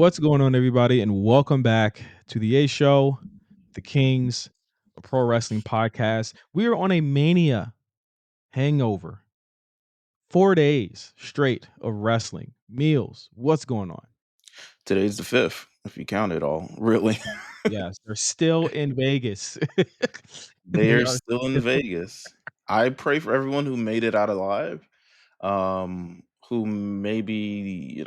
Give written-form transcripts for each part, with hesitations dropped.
What's going on, everybody, and welcome back to the A Show, the Kings, a pro wrestling podcast. We are on a Mania hangover. 4 days straight of wrestling. Meelz, what's going on? Today's the 5th, if you count it all, really. Yes, they're still in Vegas. They They're are still in still. Vegas. I pray for everyone who made it out alive, who maybe,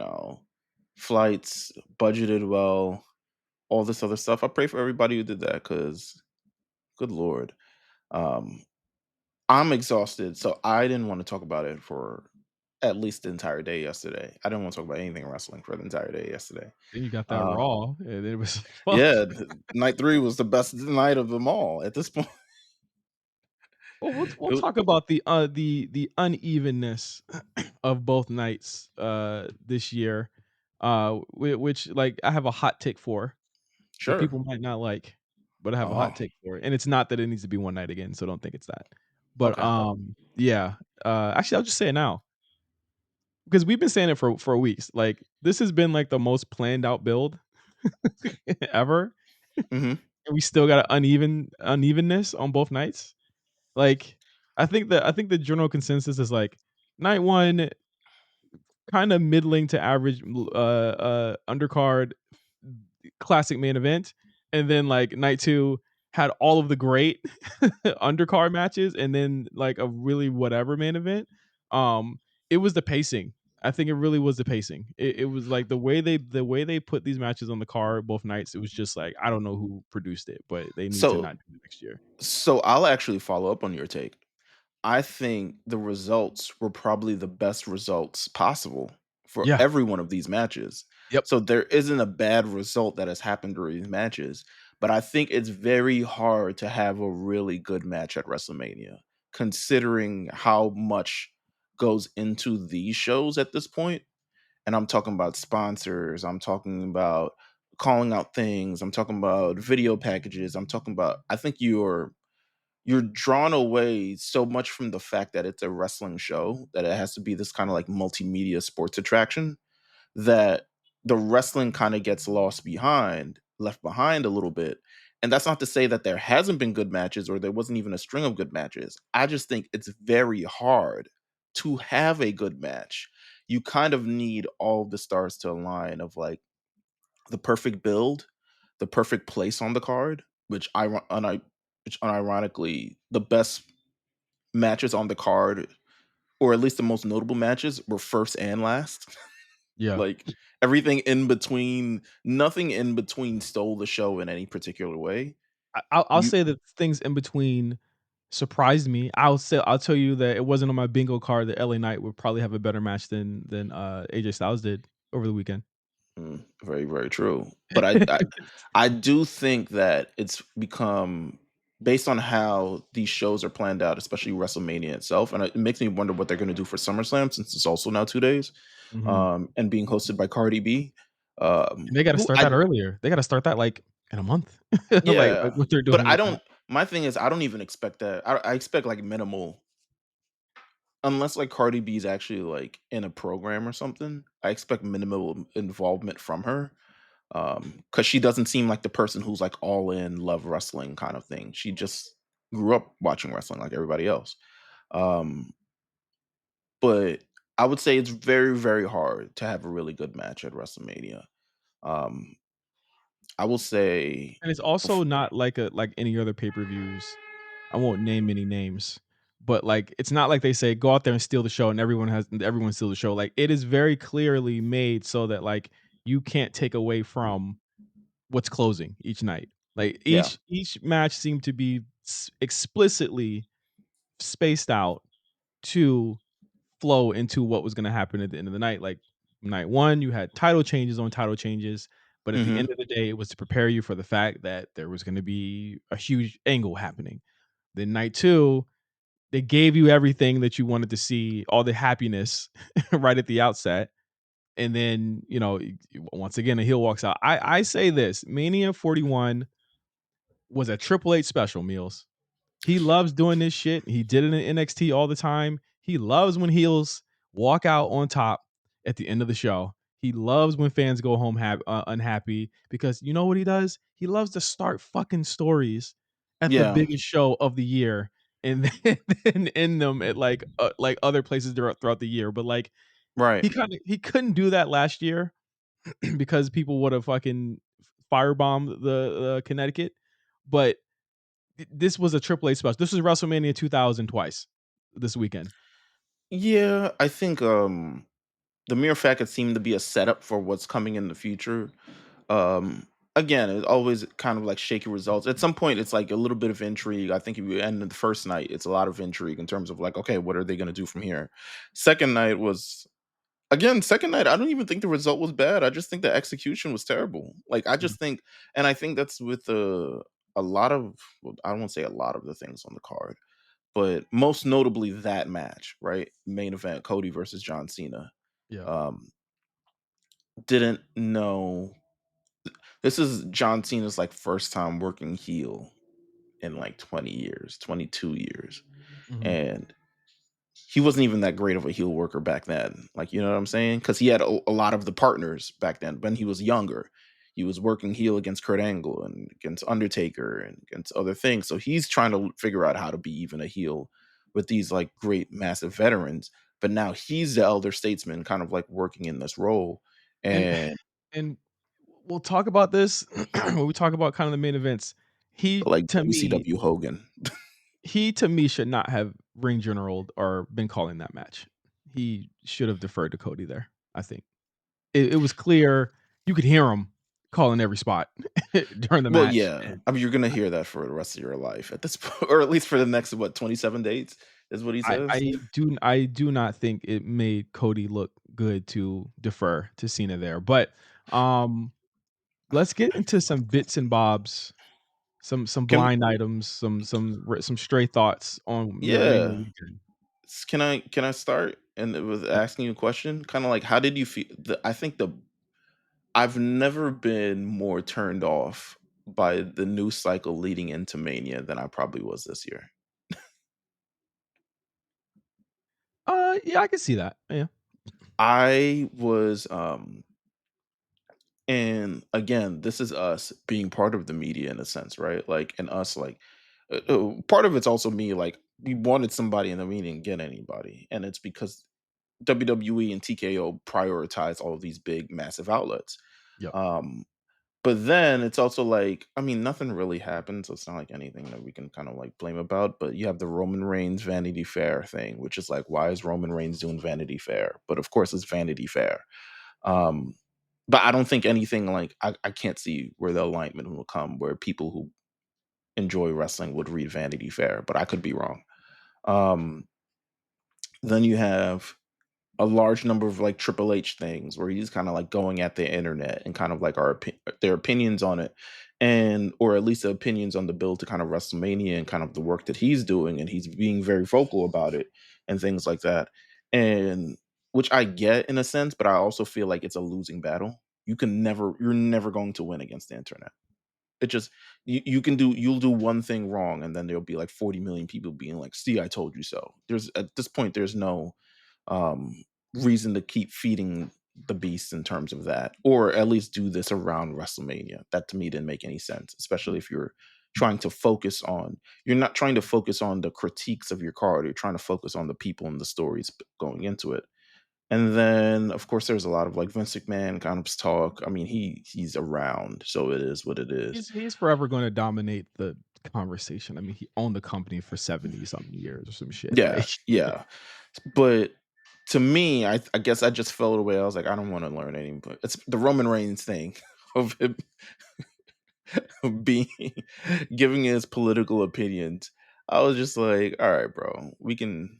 flights budgeted well, all this other stuff. I pray for everybody who did that because, good Lord. Um, I'm exhausted, so I didn't want to talk about it for at least the entire day yesterday. I didn't want to talk about anything wrestling for the entire day yesterday. Then you got that Uh, Raw, and it was fuck. yeah, night 3 was the best night of them all at this point. Well, we'll It talk about the unevenness of both nights this year, which like I have a hot take for that Sure. people might not like, but I have a Oh, hot take for it, and it's not that it needs to be one night again, so don't think it's that. But okay. yeah, actually, I'll just say it now because we've been saying it for weeks. Like this has been like the most planned out build ever, Mhm. and we still got an unevenness on both nights. Like I think the general consensus is like night one kind of middling to average undercard classic main event, and then like night two had all of the great undercard matches, and then like a really whatever main event. It was the pacing. I think it really was the pacing. It was like the way they put these matches on the card both nights. It was just like I don't know who produced it, but they need to So not do it next year. so I'll actually follow up on your take. I think the results were probably the best results possible for Yeah. every one of these matches. Yep. So there isn't a bad result that has happened during these matches, but I think it's very hard to have a really good match at WrestleMania, considering how much goes into these shows at this point. And I'm talking about sponsors, I'm talking about calling out things, I'm talking about video packages, I'm talking about I think you're drawn away so much from the fact that it's a wrestling show that it has to be this kind of like multimedia sports attraction that the wrestling kind of gets left behind a little bit. And that's not to say that there hasn't been good matches or there wasn't even a string of good matches. I just think it's very hard to have a good match. You kind of need all the stars to align of like the perfect build, the perfect place on the card, which unironically the best matches on the card, or at least the most notable matches, were first and last. Yeah. Like everything in between, nothing in between stole the show in any particular way. I'll You say that things in between surprised me. I'll tell you that it wasn't on my bingo card that LA Knight would probably have a better match than AJ Styles did over the weekend. Very, very true. But I do think that it's become based on how these shows are planned out, especially WrestleMania itself, and it makes me wonder what they're going to do for SummerSlam since it's also now 2 days, Mhm. and being hosted by Cardi B. And they gotta Who start I that earlier. They gotta start that, like, in a month. Like Yeah, what they're but doing I with that. don't. My thing is, I don't even expect that. I expect like minimal, unless like Cardi B is actually like in a program or something. I expect minimal involvement from her, because she doesn't seem like the person who's like all in love wrestling kind of thing. She just grew up watching wrestling like everybody else. Um, but I would say it's very, very hard to have a really good match at WrestleMania. Um, I will say, And it's also bef- not like any other pay-per-views. I won't name any names, but, like, it's not like they say, "Go out there and steal the show," and everyone steal the show. Like, it is very clearly made so that, like, you can't take away from what's closing each night. Like yeah, each match seemed to be explicitly spaced out to flow into what was going to happen at the end of the night. Like night one, you had title changes on title changes, but at the hmm end of the day, it was to prepare you for the fact that there was going to be a huge angle happening. Then night two, they gave you everything that you wanted to see, all the happiness right at the outset. And then, once again, a heel walks out. I say this Mania 41 was a Triple H special, Meelz. He loves doing this shit. He did it in NXT all the time. He loves when heels walk out on top at the end of the show. He loves when fans go home unhappy because you know what he does? He loves to start fucking stories at the Yeah, biggest show of the year and then end them at like other places throughout the year. But like right. he couldn't do that last year because people would have fucking firebombed the Connecticut. But this was a Triple A special. This was WrestleMania 2000 twice this weekend. Yeah, I think the mere fact it seemed to be a setup for what's coming in the future. Um, Again, it's always kind of like shaky results. At some point, it's like a little bit of intrigue. I think if you end the first night, it's a lot of intrigue in terms of like, okay, what are they going to do from here? Second night was again, second night. I don't even think the result was bad. I just think the execution was terrible. Like I Mhm. just think, and I think that's with a lot of. Well, I won't say a lot of the things on the card, but most notably that match, right? Main event, Cody versus John Cena. Yeah. Um, didn't know this is John Cena's like first time working heel in like 20 years, 22 years. Mhm. And he wasn't even that great of a heel worker back then. Like, you know what I'm saying? Because he had a lot of the partners back then when he was younger. He was working heel against Kurt Angle and against Undertaker and against other things. So he's trying to figure out how to be even a heel with these like great, massive veterans. But now he's the elder statesman, kind of like working in this role. And And and we'll talk about this when we talk about kind of the main events. He like to me WCW Hogan. he to me should not have ring generaled or been calling that match. He should have deferred to Cody there, I think. It was clear you could hear him calling every spot during the Well, match, yeah. and I mean, you're gonna hear that for the rest of your life at this point, or at least for the next what 27 dates is what he I says. I I do not think it made Cody look good to defer to Cena there, but, um, let's get into some bits and bobs, some Can blind items, some stray thoughts on Mania yeah. weekend. Can I start and with Yep. asking you a question? Kind of like how did you feel? I think the I've never been more turned off by the news cycle leading into Mania than I probably was this year. Yeah, I can see that, yeah. I was And again, this is us being part of the media in a sense, right? Like, and us, like, part of it's also me, like, we wanted somebody and then we didn't get anybody. And it's because WWE and TKO prioritize all of these big, massive outlets. Yep. Um, but then it's also like, I mean, nothing really happened. So it's not like anything that we can kind of like blame about. But you have the Roman Reigns Vanity Fair thing, which is like, why is Roman Reigns doing Vanity Fair? But of course, it's Vanity Fair. Um, but I don't think anything like I can't see where the alignment will come where people who enjoy wrestling would read Vanity Fair, but I could be wrong. Um, then you have a large number of like Triple H things where he's kind of like going at the internet and kind of like their opinions on it, and or at least the opinions on the build to kind of WrestleMania and kind of the work that he's doing, and he's being very vocal about it and things like that. And which I get in a sense, but I also feel like it's a losing battle. You're never going to win against the internet. It just you'll do one thing wrong and then there'll be like 40 million people being like, "See, I told you so." There's at this point there's no um reason to keep feeding the beast in terms of that, or at least do this around WrestleMania. That to me didn't make any sense, especially if you're not trying to focus on the critiques of your card, you're trying to focus on the people and the stories going into it. And then, of course, there's a lot of like Vince McMahon kind of talk. I mean, he's around, so it is what it is. He's forever gonna dominate the conversation. I mean, he owned the company for 70 something years or some shit, Yeah, like yeah. But to me, I guess I just felt away. I was like, I don't want to learn any. But it's the Roman Reigns thing of him being giving his political opinions. I was just like, all right, bro, we can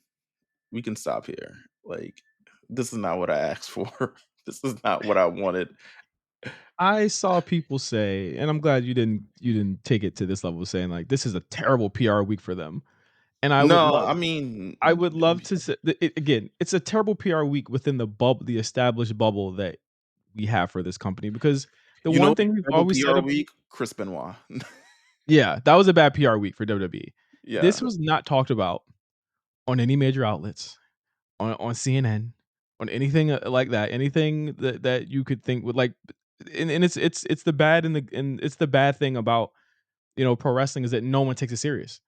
stop here. Like, this is not what I asked for. This is not what I wanted. I saw people say, and I'm glad you didn't take it to this level saying like this is a terrible PR week for them. And No, I mean, I would love to say again, it's a terrible PR week within the established bubble that we have for this company because the you know, one thing we've terrible always said PR week, Chris Benoit. yeah, that was a bad PR week for WWE. This Yeah. was not talked about on any major outlets, on CNN. on anything, like that, anything that you could think would, like and it's the bad and it's the bad thing about, pro wrestling is that no one takes it serious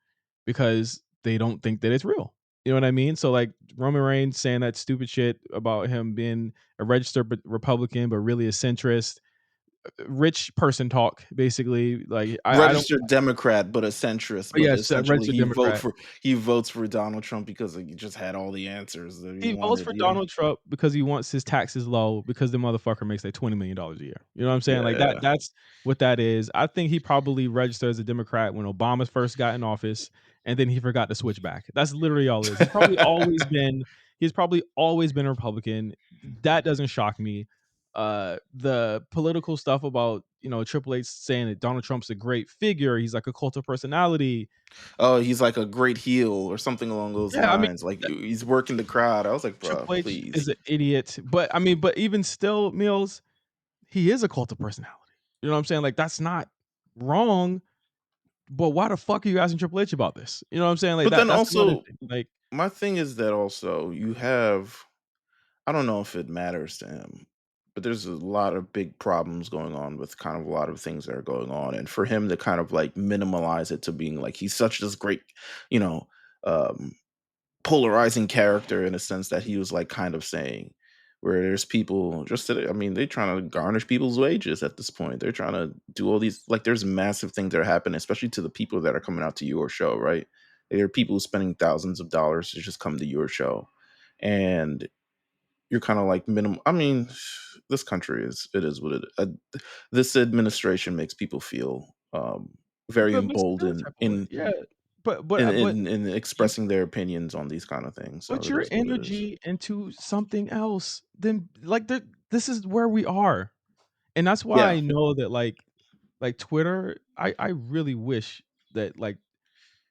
because they don't think that it's real. You know what I mean? So, like, Roman Reigns saying that stupid shit about him being a registered Republican, but really a centrist, rich person talk, basically. Like, I don't Registered Democrat, but a centrist, but yes, a essentially registered Democrat. he votes for Donald Trump because he just had all the answers that he He votes wanted, for you know? Donald Trump because he wants his taxes low because the motherfucker makes like $20 million a year. You know what I'm saying? Like Yeah. that's what that is. I think he probably registered as a Democrat when Obama first got in office, and then he forgot to switch back. That's literally all it is. He's probably always been a Republican. That doesn't shock me. The political stuff about, Triple H saying that Donald Trump's a great figure. He's like a cult of personality. Oh, he's like a great heel or something along those Yeah, I mean, lines, like, he's working the crowd. I was like, "Bro, Triple H please." is an idiot, but I mean, but even still, Meals, he is a cult of personality. You know what I'm saying? Like that's not wrong, but why the fuck are you asking Triple H about this? You know what I'm saying? Like But then that's another also, thing. Like my thing is that also you have I don't know if it matters to him, but there's a lot of big problems going on with kind of a lot of things that are going on. And for him to kind of like minimalize it to being like he's such this great, you know, um, polarizing character in a sense that he was like kind of saying, where there's people just that I mean, they're trying to garnish people's wages at this point. They're trying to do all these like there's massive things that are happening, especially to the people that are coming out to your show, right? There are people spending thousands of dollars to just come to your show. And you're kind of like minimum. I mean, this country is it is what it. This administration makes people feel very but makes you feel a emboldened type of way. Yeah. But in but but in you expressing their opinions on these kind of things. So put it your is what it is. energy into something else. Then like this is where we are. And that's why Yeah, I know that like Twitter, I really wish that like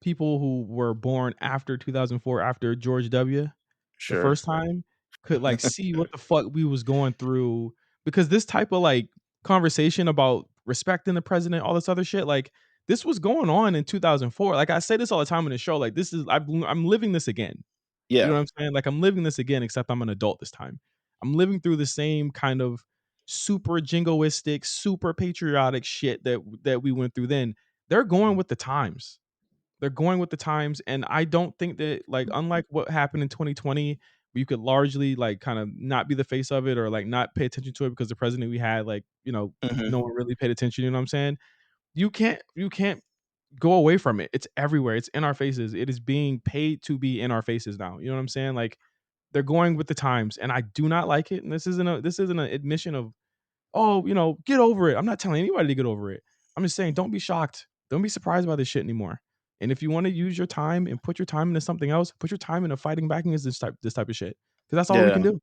people who were born after 2004, after George W. the sure. first time, could, like, see what the fuck we was going through, because this type of, like, conversation about respecting the president, all this other shit, like, this was going on in 2004. Like, I say this all the time in the show, like, this is I'm living this again. You know Yeah. what I'm saying? Like, I'm living this again, except I'm an adult this time. I'm living through the same kind of super jingoistic, super patriotic shit that we went through then. They're going with the times. They're going with the times, and I don't think that, like, unlike what happened in 2020, where you could largely, like, kind of not be the face of it or, like, not pay attention to it because the president we had, like, Hmm. no one really paid attention, you know what I'm saying? You can't go away from it. It's everywhere. It's in our faces. It is being paid to be in our faces now. You know what I'm saying? Like, they're going with the times, and I do not like it, and this isn't an admission of, "Oh, get over it." I'm not telling anybody to get over it. I'm just saying don't be shocked. Don't be surprised by this shit anymore. And if you wanna use your time and put your time into something else, put your time into fighting back against this type of shit, because that's all we can Yeah. do.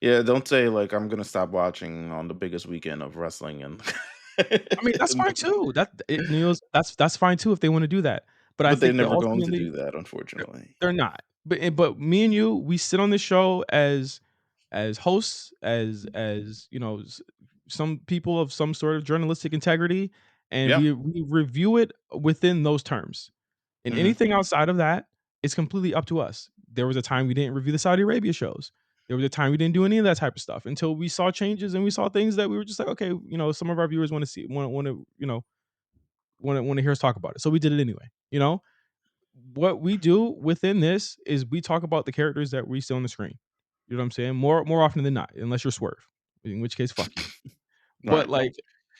Yeah. Don't say like I'm gonna stop watching on the biggest weekend of wrestling and. I mean, that's fine too. That's fine too if they wanna do that. But I But they're think that never going to ultimately do that, they're unfortunately. they're not. But me and you, we sit on this show as hosts, as some people of some sort of journalistic integrity, and Yeah. we review it within those terms. And Hmm. anything outside of that is completely up to us. There was a time we didn't review the Saudi Arabia shows. There was a time we didn't do any of that type of stuff until we saw changes and we saw things that we were just like, okay, some of our viewers want to see, want to, want to hear us talk about it. So we did it anyway. What we do within this is we talk about the characters that we see on the screen. You know what I'm saying? More often than not, unless you're Swerve, in which case, fuck you. But Right. like,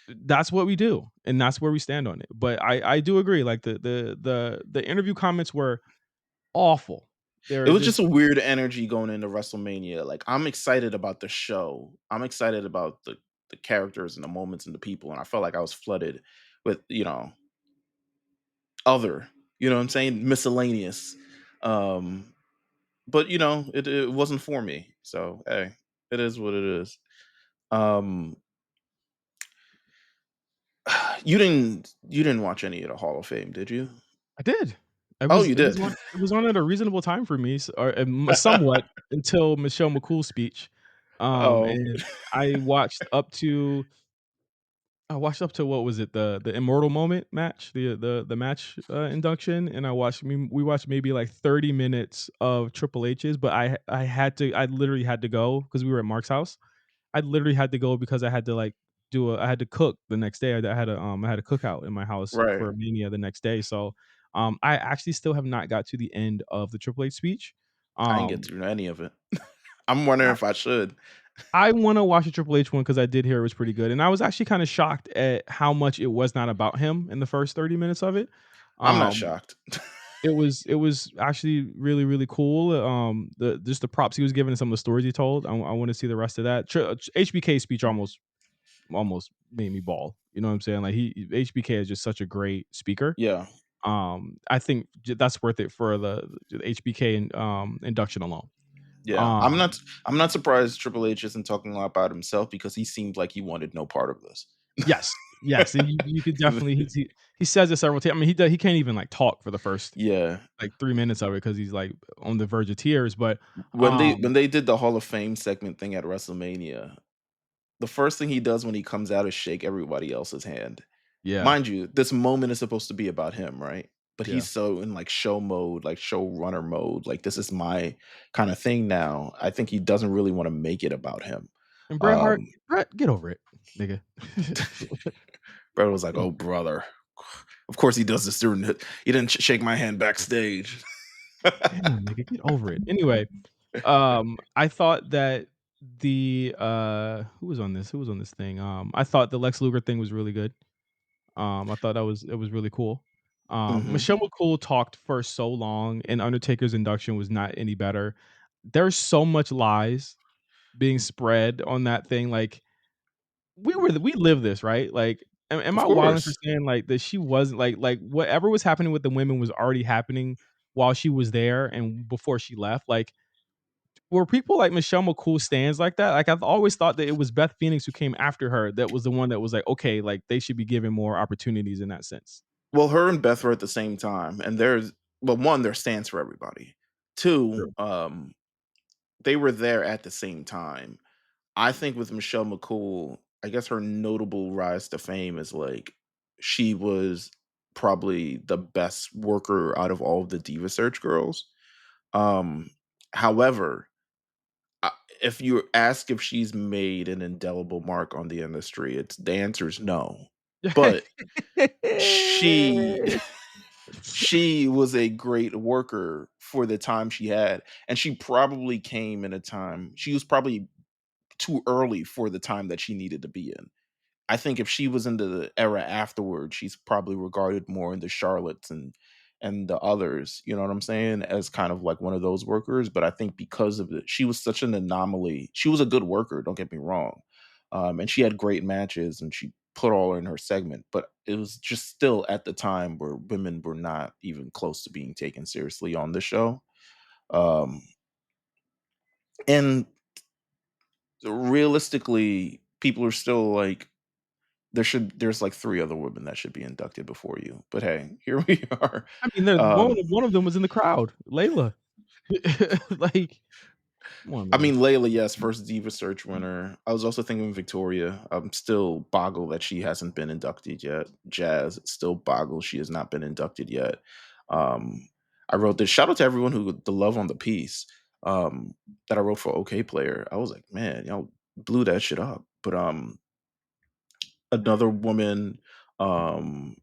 that's what we do, and that's where we stand on it. But I do agree. Like the interview comments were awful. It They're was just just a weird energy going into WrestleMania. Like I'm excited about the show. I'm excited about the characters and the moments and the people, and I felt like I was flooded with other, you know what I'm saying, miscellaneous. Um, but it wasn't for me. So hey, it is what it is. Um, you didn't watch any of the Hall of Fame, did you? I did. It Oh, was you it was did. on it was on at a reasonable time for me, or somewhat until Michelle McCool's speech. Oh, And I watched up to I watched up to what was it, the Immortal Moment match, the match, induction, and we watched maybe like 30 minutes of Triple H's, but I literally had to go because we were at Mark's house. I literally had to go because I had to, like, I had to cook the next day. I had a cookout in my house Right. for Mania the next day, so, I actually still have not got to the end of the Triple H speech. I didn't get Um, through any of it. I'm wondering I if I should. I wanna watch the Triple H one because I did hear it was pretty good, and I was actually kinda shocked at how much it was not about him in the first 30 minutes of it. I'm not Um, shocked. it was actually really, really cool, the props he was given and some of the stories he told. I wanna see the rest of that. HBK's speech almost made me bawl, you know what I'm saying? Like, HBK is just such a great speaker. Yeah. I think that's worth it for the HBK induction alone. Yeah. Um I'm not surprised Triple H isn't talking a lot about himself because he seemed like he wanted no part of this. Yes, yes, and you could definitely he says it several times. I mean, he can't even, like, talk for the first, Yeah. like, 3 minutes of it because he's, like, on the verge of tears, but, When they did the Hall of Fame segment thing at WrestleMania, the first thing he does when he comes out is shake everybody else's hand. yeah, Mind you, this moment is supposed to be about him, right? But yeah, he's so in like show mode, like showrunner mode, like this is my kind of thing now. I think he doesn't really want to make it about him. and Bret Hart, Um, Bret, get over it, nigga. Brett was like, Get over "Oh, brother, of course he does this during the, he didn't shake my hand backstage." damn, nigga, get over it. Anyway, I thought that who was on this thing? I thought the Lex Luger thing was really good. I thought it was really cool. Hmm. Michelle McCool talked for so long, and Undertaker's induction was not any better. There's so much lies being spread on that thing. Like we live this, right? Like, am Of I wilding for course. saying like that she wasn't like whatever was happening with the women was already happening while she was there and before she left? Like, were people like Michelle McCool stands like that? Like, I've always thought that it was Beth Phoenix who came after her that was the one that was like, okay, like they should be given more opportunities in that sense. Well, her and Beth were at the same time, and there's well, one, there's stands for everybody. Two, True. they were there at the same time. I think with Michelle McCool, I guess her notable rise to fame is like she was probably the best worker out of all of the Diva Search girls. Um, however, I if you ask if she's made an indelible mark on the industry, it's the answer is no. But she she was a great worker for the time she had, and she probably came in a time she was probably too early for the time that she needed to be in. I think if she was into the era afterwards, she's probably regarded more in the Charlottes and the others, you know what I'm saying, as kind of like one of those workers. But I think because of it, she was such an anomaly. She was a good worker, don't get me wrong. And she had great matches and she put all in her segment, but it was just still at the time where women were not even close to being taken seriously on the show. Um, and realistically, people are still like, there's like 3 other women that should be inducted before you, but hey, here we are. I mean, there's Um, one of them was in the crowd, Layla. Like, come on, I mean, man. Layla, yes, first Diva Search winner. I was also thinking Victoria. I'm still boggled that she hasn't been inducted yet. Jazz, still boggled she has not been inducted yet. Um, I wrote this. Shout out to everyone who the love on the piece that I wrote for OK Player. I was like, man, y'all blew that shit up. But another woman, um,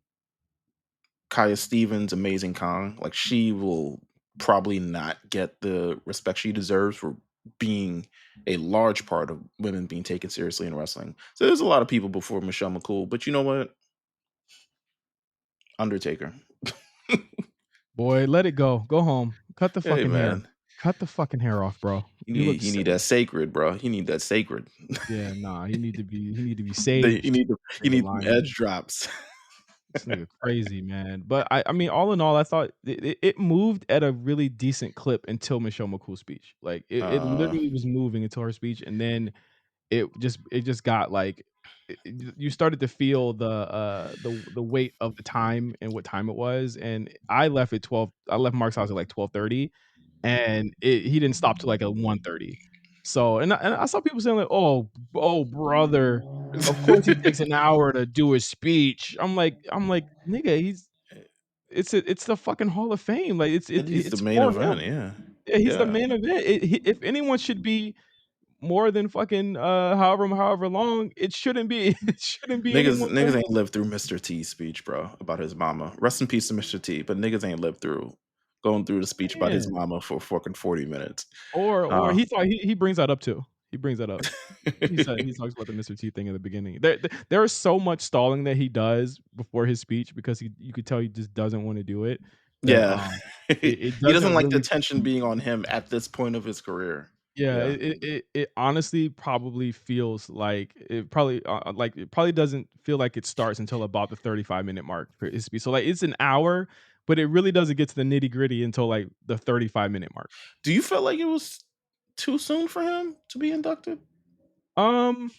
Kaya Stevens, Amazing Kong, like she will probably not get the respect she deserves for being a large part of women being taken seriously in wrestling. So there's a lot of people before Michelle McCool, but you know what? Undertaker. Boy, let it go. Go home. Cut the Hey fucking hair. man, Cut the fucking hair off, bro. You look you sick. need that sacred, bro. You need that sacred. Yeah, nah, he need to be saged. You Nigga need some lying. edge drops. This nigga crazy, man. But I mean, all in all, I thought it moved at a really decent clip until Michelle McCool's speech. Like it uh literally was moving until her speech, and then it just got like you started to feel the weight of the time and what time it was. And I left Mark's house at like 12:30, and he didn't stop till like at 1:30. So, and I saw people saying like, "Oh, brother, of course he takes an hour to do his speech." I'm like, "Nigga, it's the fucking Hall of Fame, like, And he's the it's main for event, him." yeah. Yeah, he's the Yeah. main event. If anyone should be more than fucking, however long, it shouldn't be it shouldn't be anyone Niggas but ain't lived through Mr. T's speech, bro, about his mama. Rest in peace to Mr. T, but niggas ain't lived through going through the speech about his man. mama for fucking 40 minutes. Or Uh, he brings that up too. He brings that up. He talks about the Mr. T thing in the beginning. There is so much stalling that he does before his speech because you could tell he just doesn't wanna do it, that, yeah. it He doesn't doesn't like the really attention being on him at this point of his career. yeah, Yeah. it honestly probably feels like it probably doesn't feel like it starts until about the 35-minute mark for his speech. So, like, it's an hour, but it really doesn't get to the nitty-gritty until, like, the 35-minute mark. Do you feel like it was too soon for him to be inducted? Um,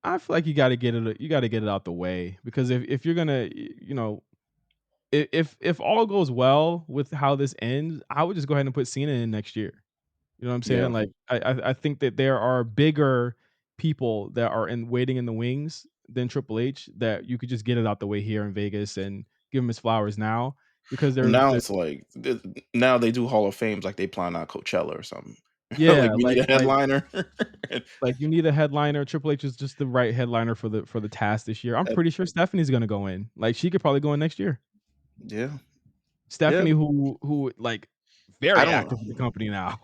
I feel like you gotta get it out the way because if you're gonna, if all goes well with how this ends, I would just go ahead and put Cena in next year. You know what I'm Yeah. saying? Like, I think that there are bigger people that are waiting in the wings than Triple H that you could just get it out the way here in Vegas and give him his flowers now because Well, now there it's like now they do Hall of Fames like they plan on Coachella or something. Like, yeah, we need a headliner. like you need a headliner. Triple H is just the right headliner for the task this year. I'm Head pretty sure Stephanie's gonna go in. Like, she could probably go in next year. Yeah. Yeah. Stephanie, who like I very don't active know. with the company now.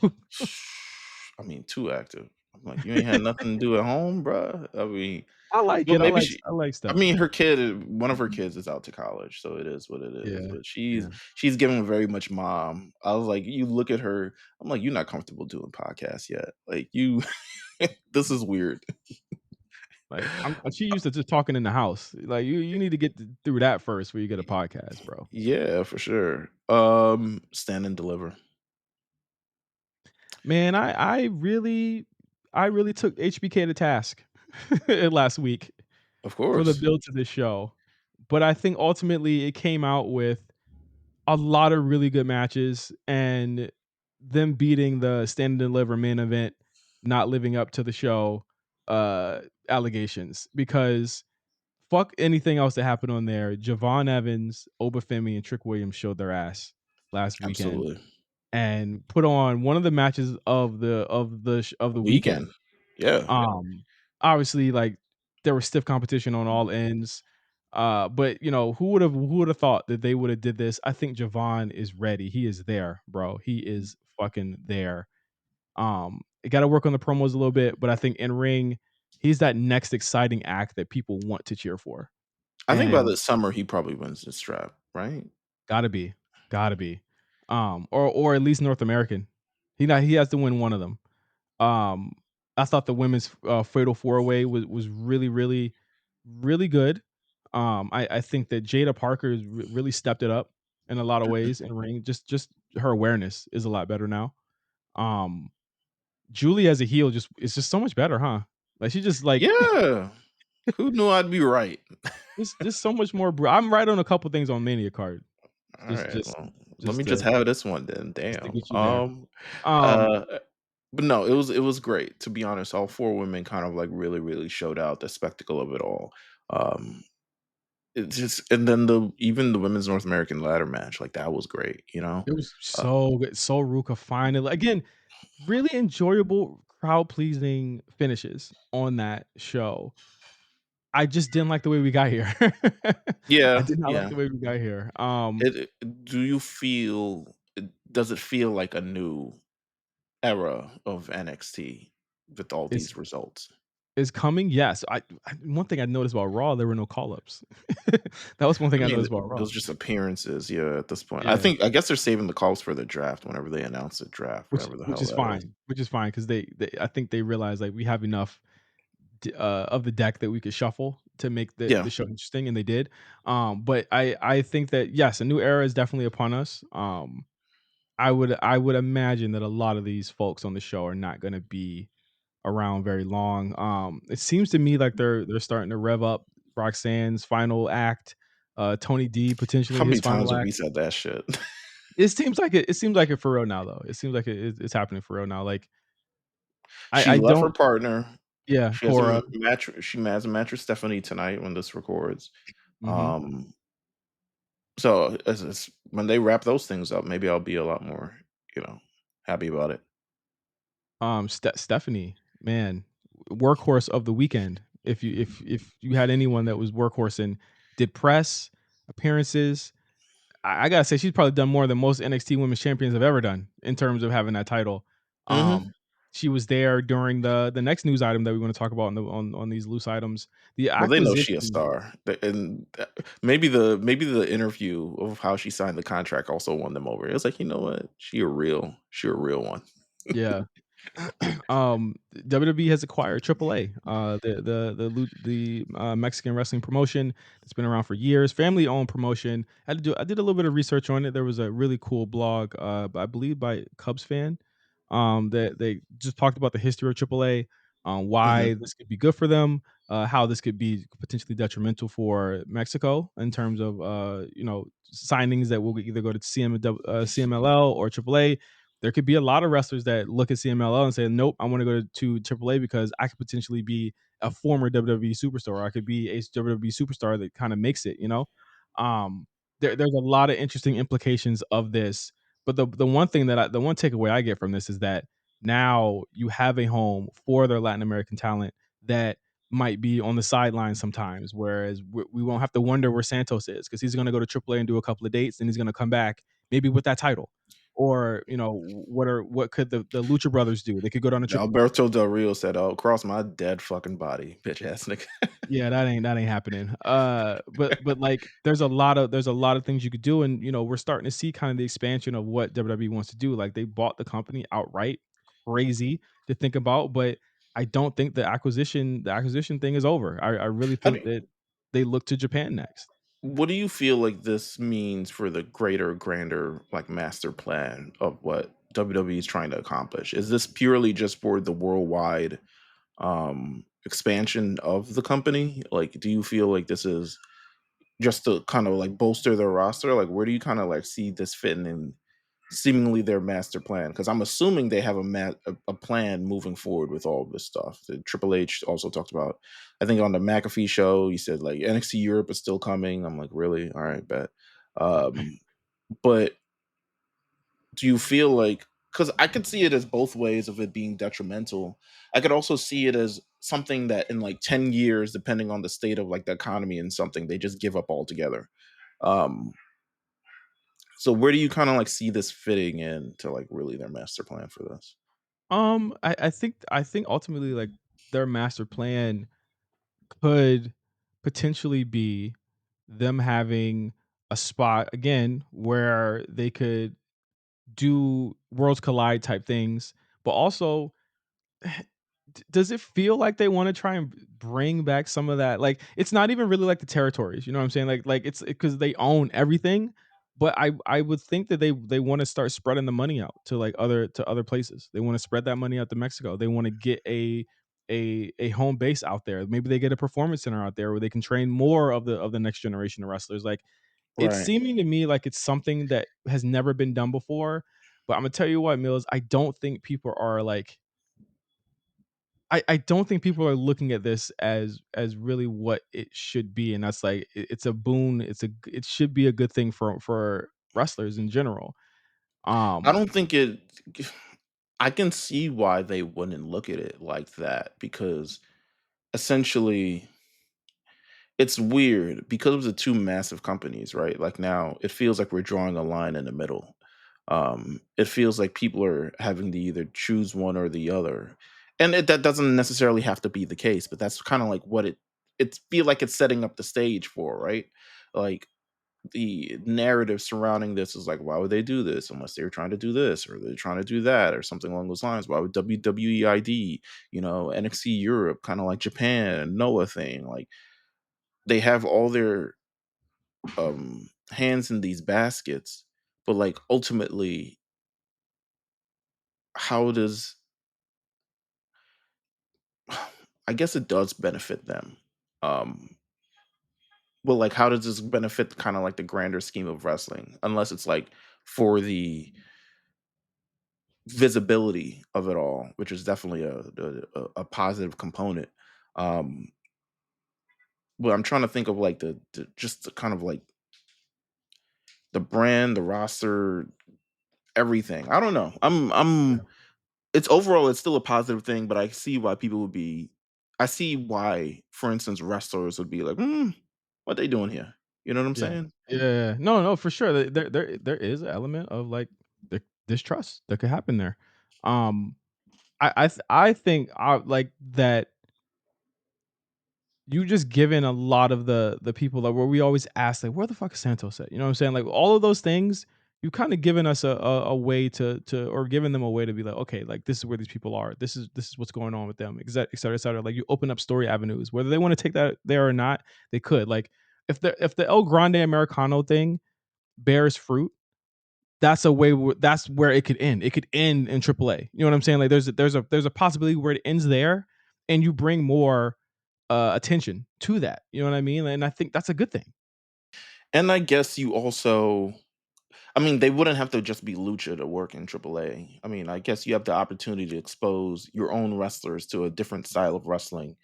I mean, too active. I'm like, "You ain't had nothing to do at home, bruh?" I mean, I like well, it. maybe she I like I mean, Stephanie. her kid one of her kids is out to college, so it is what it is, Yeah, but yeah. she's giving very much mom. I was like, you look at her, I'm like, "You're not comfortable doing podcasts yet." Like, you this is weird. Like, she used to just talking in the house. Like, you need to get through that first before you get a podcast, bro. Yeah, for sure. Stand and Deliver. Man, I really took HBK to task last week Of for the course. build to this show, but I think ultimately it came out with a lot of really good matches and them beating the Stand and Deliver main event, not living up to the show, allegations because fuck anything else that happened on there. Javon Evans, Obafemi, and Trick Williams showed their ass last weekend Absolutely. and put on one of the matches of the weekend. Weekend. Yeah. Um, Obviously, like there was stiff competition on all ends. But who would have thought that they would have did this? I think Javon is ready. He is there, bro. He is fucking there. You got to work on the promos a little bit, but I think in ring, he's that next exciting act that people want to cheer for. I think by And the summer, he probably wins the strap, right? gotta be, gotta be, or at least North American. He has to win one of them. Um, I thought the women's fatal four way was really really good. I think that Jada Parker has really stepped it up in a lot of ways in ring. Just her awareness is a lot better now. Um, Julie as a heel just is just so much better, huh? Like she just like Yeah. Who knew I'd be right? just so much more. I'm right on a couple things on Mania card. Just Alright, just well, let me just just to have this one then, just to damn. get you there. Um, Uh, but no, it was great, to be honest. All 4 women kind of, like, really, really showed out the spectacle of it all. Um, it just and then even the women's North American ladder match, like, that was great, you know? it was Uh, so good. So Ruka finally again really enjoyable crowd pleasing finishes on that show. I just didn't like the way we got here. I yeah, did not like yeah. the way we got here. Do you feel does it feel like a new era of NXT with all Is these results? is coming? Yes. One thing I noticed about Raw, there were no call ups. That was one I thing I mean, noticed about it Raw. was just appearances, yeah, at this point. Yeah, I guess they're saving the calls for the draft whenever they announce the draft, whatever the which hell is that is. fine, because they I think they realized like we have enough of the deck that we could shuffle to make Yeah. the show interesting, and they did. But I think that yes, a new era is definitely upon us. I would imagine that a lot of these folks on the show are not going to be around very long. It seems to me like they're starting to rev up Roxanne's final act, Tony D How potentially his many final times have act. we said that shit? It seems like it. It seems like it for real now, though. It seems like it's happening for real now. Like She I left her don't partner. yeah, for, She has a match with Stephanie tonight when this records. mhm. Um, so as when they wrap those things up, maybe I'll be a lot more, you know, happy about it. Stephanie, man, workhorse of the weekend. If you had anyone that was workhorse and did press appearances, I gotta say she's probably done more than most NXT Women's Champions have ever done in terms of having that title. Mhm. She was there during the next news item that we want to talk about on these loose items. The Well, they know she a acquisition, star, and maybe the interview of how she signed the contract also won them over. It was like, you know what, she a real one. yeah. WWE has acquired AAA, the Mexican wrestling promotion that's been around for years, family owned promotion. I did a little bit of research on it. There was a really cool blog, I believe by Cubs fan, that they just talked about the history of AAA, Mhm. why this could be good for them, how this could be potentially detrimental for Mexico in terms of signings that will either go to CMLL or AAA. There could be a lot of wrestlers that look at CMLL and say, "Nope, I want to go to AAA because I could potentially be a former WWE superstar. Or I could be a WWE superstar that kind of makes it." Um, there's a lot of interesting implications of this. But the one thing the one takeaway I get from this is that now you have a home for their Latin American talent that might be on the sidelines sometimes, whereas we won't have to wonder where Santos is because he's going to go to AAA and do a couple of dates, and he's going to come back maybe with that title. Or, what could the Lucha Brothers do? They could go down to triple. Alberto Del Rio said, "Oh, cross my dead fucking body, bitch ass nigga." Yeah, that ain't happening. But like there's a lot of things you could do, and we're starting to see kind of the expansion of what WWE wants to do. Like they bought the company outright, crazy to think about, but I don't think the acquisition thing is over. I really How think do that they look to Japan next. What do you feel like this means for the greater, grander, like, master plan of what WWE is trying to accomplish? Is this purely just for the worldwide, expansion of the company? Like, do you feel like this is just to kind of, like, bolster their roster? Like, where do you kinda, like, see this fitting in seemingly their master plan? Because 'Cause I'm assuming they have a plan moving forward with all of this stuff. The Triple H also talked about, I think on the McAfee show, he said, like, "NXT Europe is still coming." I'm like, "Really? Alright, bet." But do you feel like, because I could see it as both ways of it being detrimental. I could also see it as something that in, like, 10 years, depending on the state of, like, the economy and something, they just give up altogether. Um, so where do you kinda, like, see this fitting in to, like, really their master plan for this? I think ultimately, like, their master plan could potentially be them having a spot again where they could do worlds collide type things, but also does it feel like they want to try and bring back some of that? Like, it's not even really like the territories, you know what I'm saying? Like it's because they own everything, but I would think that they want to start spreading the money out to like other places. They want to spread that money out to Mexico. They want to get a home base out there. Maybe they get a performance center out there where they can train more of the next generation of wrestlers. Like it's Right. seeming to me like it's something that has never been done before. But I'm gonna tell you what, Mills, I don't think people are like I don't think people are looking at this as really what it should be, and that's like it's a boon. It should be a good thing for wrestlers in general. I Um, don't think it I can see why they wouldn't look at it like that, because essentially it's weird because of the two massive companies, right? Like now it feels like we're drawing a line in the middle. It feels like people are having to either choose one or the other. And that doesn't necessarily have to be the case, but that's kind of like what it feel like it's setting up the stage for, right? Like the narrative surrounding this is like, why would they do this unless they were trying to do this or they're trying to do that or something along those lines? Why would WWE ID, NXT Europe, kind of like Japan, Noah thing? Like they have all their hands in these baskets, but like ultimately, how does I guess it does benefit them. Um, but like how does this benefit kind of like the grander scheme of wrestling? Unless it's like for the visibility of it all, which is definitely a positive component. Um, but I'm trying to think of like the just the kind of like the brand, the roster, everything. I don't know. Yeah. It's overall it's still a positive thing, but I see why people would be. I see why, for instance, wrestlers would be like, what they doing here? You know what I'm Yeah. saying? Yeah. No, no, for sure. There is an element of like distrust that could happen there. Um, I think like that you just given a lot of the people that where we always ask like where the fuck is Santos at? You know what I'm saying? Like all of those things, you've kind of given us a way to or given them a way to be like, okay, like this is where these people are. This is what's going on with them, et cetera, et cetera. Like you open up story avenues. Whether they want to take that there or not, they could. Like if the El Grande Americano thing bears fruit, that's a way that's where it could end. It could end in AAA. You know what I'm saying? Like there's a possibility where it ends there and you bring more attention to that. You know what I mean? And I think that's a good thing. And I guess you also, I mean, they wouldn't have to just be lucha to work in AAA. I mean, I guess you have the opportunity to expose your own wrestlers to a different style of wrestling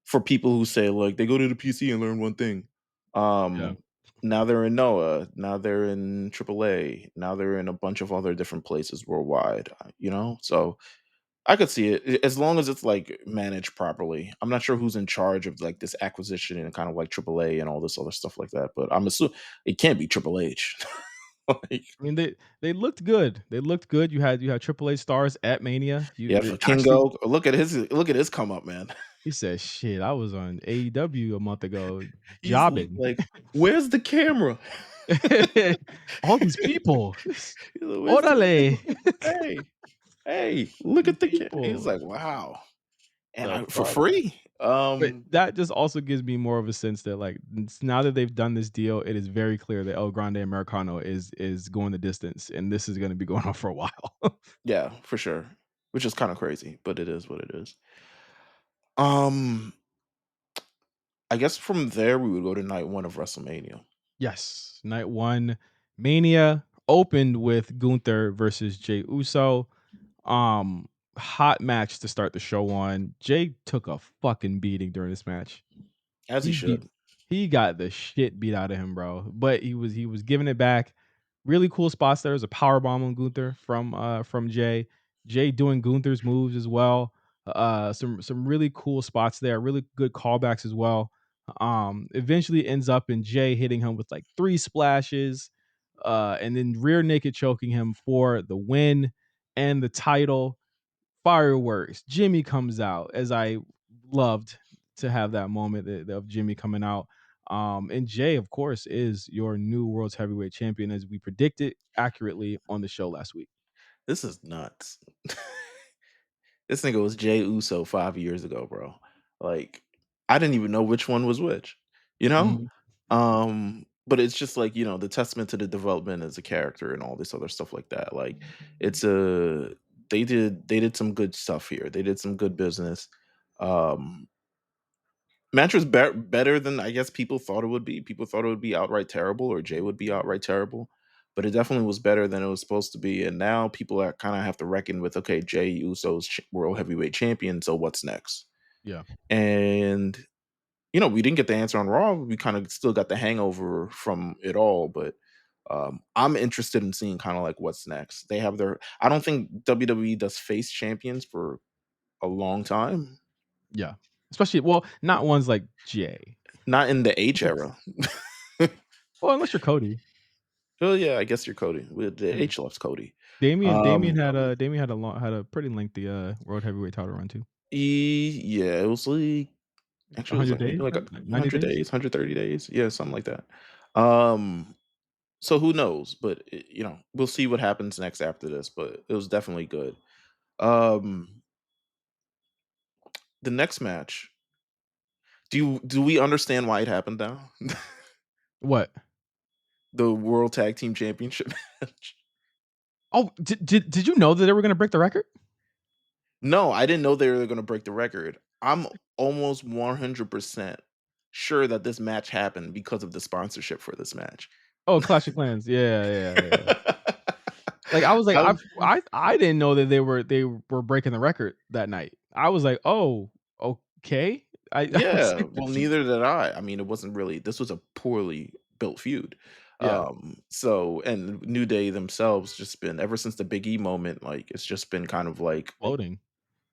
for people who say like they go to the PC and learn one thing. Yeah. Um, Now they're in Noah, now they're in AAA, now they're in a bunch of other different places worldwide. So I could see it as long as it's like managed properly. I'm not sure who's in charge of like this acquisition and kind of like AAA and all this other stuff like that, but I'm assuming it can't be Triple H. Like, I mean they looked good. They looked good. You had AAA stars at Mania. You yeah, they for actually Kingo, look at his come up, man. he said, "Shit, I was on AEW a month ago He's jobbing." like, where's the camera? All these people. He's like, where's the Orale. camera? Hey, hey, look These at the he's people. like, wow. And The I for fuck? free. But that just also gives me more of a sense that, like, now that they've done this deal, it is very clear that El Grande Americano is going the distance, and this is gonna be going on for a while. Yeah, for sure. Which is kind of crazy, but it is what it is. Um, I guess from there we would go to night one of WrestleMania. Yes, night 1, Mania opened with Gunther versus Jey Uso. Um, Hot match to start the show on. Jey took a fucking beating during this match. As he He beat should. he got the shit beat out of him, bro. But he was giving it back. Really cool spots there. There's a power bomb on Gunther from Jay. Jay doing Gunther's moves as well. Some really cool spots there. Really good callbacks as well. Eventually ends up in Jay hitting him with like 3 splashes, and then rear naked choking him for the win and the title. Fireworks. Jimmy comes out, as I loved to have that moment of Jimmy coming out. And Jay, of course, is your new world's heavyweight champion, as we predicted accurately on the show last week. This is nuts. This nigga was Jay Uso 5 years ago, bro. Like, I didn't even know which one was which, you know? Mhm. But it's just like, the testament to the development as a character and all this other stuff like that. Like, it's a they did some good stuff here. They did some good business. Um Match was better than I guess people thought it would be. People thought it would be outright terrible or Jay would be outright terrible, but it definitely was better than it was supposed to be. And now people are kind of have to reckon with, okay, Jay Uso's world heavyweight champion, so what's next? Yeah. And we didn't get the answer on Raw. We kind of still got the hangover from it all, but I'm interested in seeing kind of like what's next. They have their. I don't think WWE does face champions for a long time. Yeah. Especially, well, not ones like Jay. Not in the H era. Well, unless you're Cody. Well, yeah, I guess you're Cody. With the Yeah. H loves Cody. Damien Um, had a pretty lengthy world heavyweight title run too. yeah, it was like actually it was 100 like maybe days, like right? Like 90 100 days? days, 130 days, yeah, something like that. Um, so who knows? But we'll see what happens next after this. But it was definitely good. Um, the next match. Do we understand why it happened now? What? The World Tag Team Championship match. Oh, did you know that they were gonna break the record? No, I didn't know they were gonna break the record. I'm almost 100% sure that this match happened because of the sponsorship for this match. Oh, Clash of Clans. Yeah, yeah, yeah. Like, I was like, I'm I didn't know that they were breaking the record that night. I was like, "Oh, okay." I was Yeah, like, well, neither did I. I mean, it wasn't really this was a poorly built feud. yeah, So and New Day themselves just been ever since the Big E moment, like, it's just been kind of like floating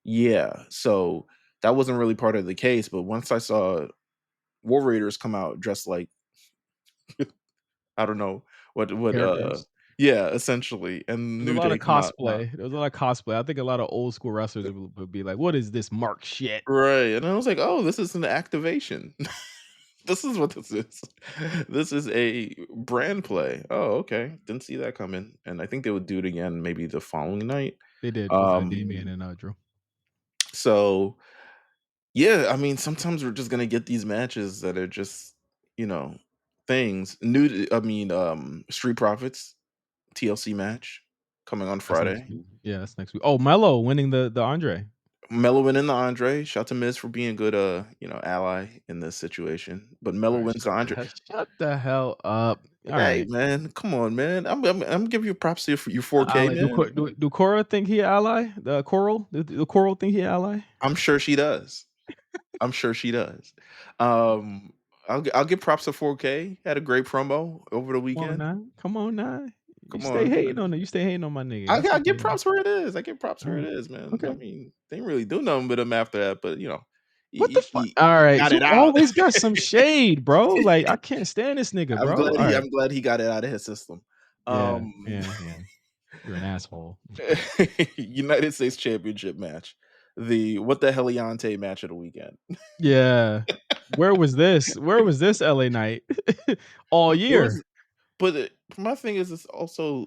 yeah, so that wasn't really part of the case, but once I saw War Raiders come out dressed like I don't know what characters. yeah, essentially, and There's a New lot Day of come out not cosplay. There was a lot of cosplay. I think a lot of old school wrestlers would be like, "What is this Mark shit?" right, and I was like, "Oh, this is an activation." This is what this is. This is a brand play. Oh, okay. Didn't see that coming. And I think they would do it again maybe the following night. They did with, Um, Damian and, Drew. so yeah, I mean, sometimes we're just gonna get these matches that are just, you know, things. Street Profits, TLC match coming on That's next Friday. week. Yeah, that's next week. Oh, Mello winning the Andre. Mello winning the Andre. Shout to Miz for being a good ally in this situation. But Mello Alright, wins the Andre. shut the hell up. Hey Alright. man, come on, man. I'm giving you props to your 4K, Ally, man. Do Cora think he a ally? The Coral? The Coral think he a ally? I'm sure she does. I'm sure she does. Um, I'll give props to 4K. Had a great promo over the Come on weekend. now. Come on now. You Come stay on, hating on it. You stay hating on my nigga. I That's I give okay. props where it is. I give props where it Alright. is, man. I Okay. mean, they didn't really do nothing with him after that, but What the fuck? he Alright. got You it out. always got some shade, bro. Like, I can't stand this nigga, bro. Alright. I'm glad he got it out of his system. Yeah. Um, Yeah. Yeah. You're an asshole. United States Championship match, the what the Heliante match of the weekend. Yeah. Where was this? Where was this LA Knight all It was year? But my thing is,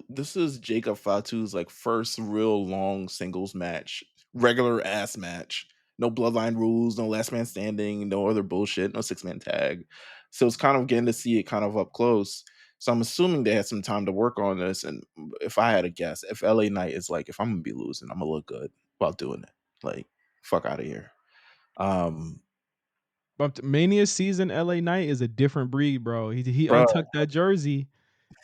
this is Jacob Fatu's like first real long singles match, regular ass match. No bloodline rules, no last man standing, no other bullshit, no 6-man tag. So it's kind of getting to see it kind of up close. So I'm assuming they had some time to work on this. And if I had a guess, if LA Knight is like, if I'm gonna be losing, I'm gonna look good while doing it. Like, fuck out of here. Um, But Mania season LA Knight is a different breed, bro. He bro. untucked that jersey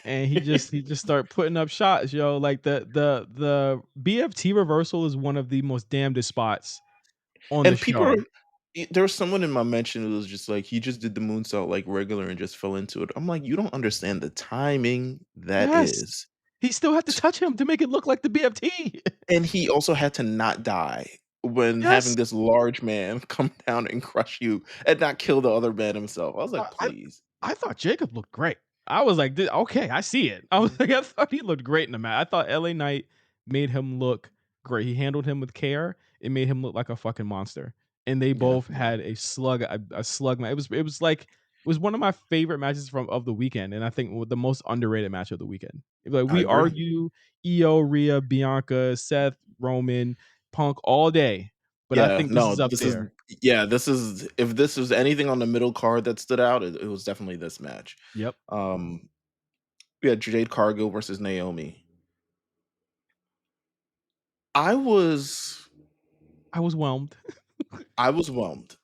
and he just started putting up shots, yo. Like the BFT reversal is one of the most damnedest spots on the And people are show. there was someone in my mention who was just like, he just did the moonsault like regular and just fell into it. I'm like, you don't understand the timing that Yes. is. He still had to touch him to make it look like the BFT. And he also had to not die when having Yes. this large man come down and crush you and not kill the other man himself. I was I like, I please. I thought Jacob looked great. I was like, okay, I see it." I was like, I thought he looked great in the match. I thought LA Knight made him look great. He handled him with care. It made him look like a fucking monster. And they Yeah. both had a slug match. It was like it was one of my favorite matches from of the weekend, and I think the most underrated match of the weekend. Like I we agree. argue Io, Rhea, Bianca, Seth, Roman, Punk all day, but I Yeah, think this no, is up there. this is if this was anything on the middle card that stood out, it was definitely this match. Yep, Um, we had Jade Cargill versus Naomi. I was I was whelmed. I was whelmed.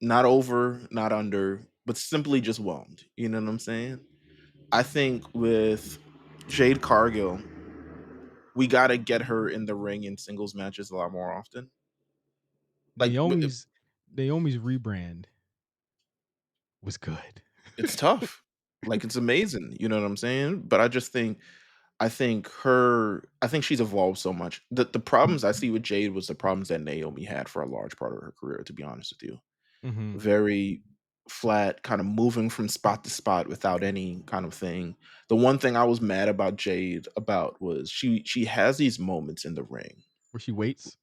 Not over, not under, but simply just whelmed. You know what I'm saying? I think with Jade Cargill, we got to get her in the ring in singles matches a lot more often. Like Naomi's Naomi's rebrand was good. it's tough. Like it's amazing, you know what I'm saying? But I think she's evolved so much. The problems I see with Jade was the problems that Naomi had for a large part of her career, to be honest with you. Mhm. Very flat, kind of moving from spot to spot without any kind of thing. The one thing I was mad about Jade about was she has these moments in the ring. Where she waits.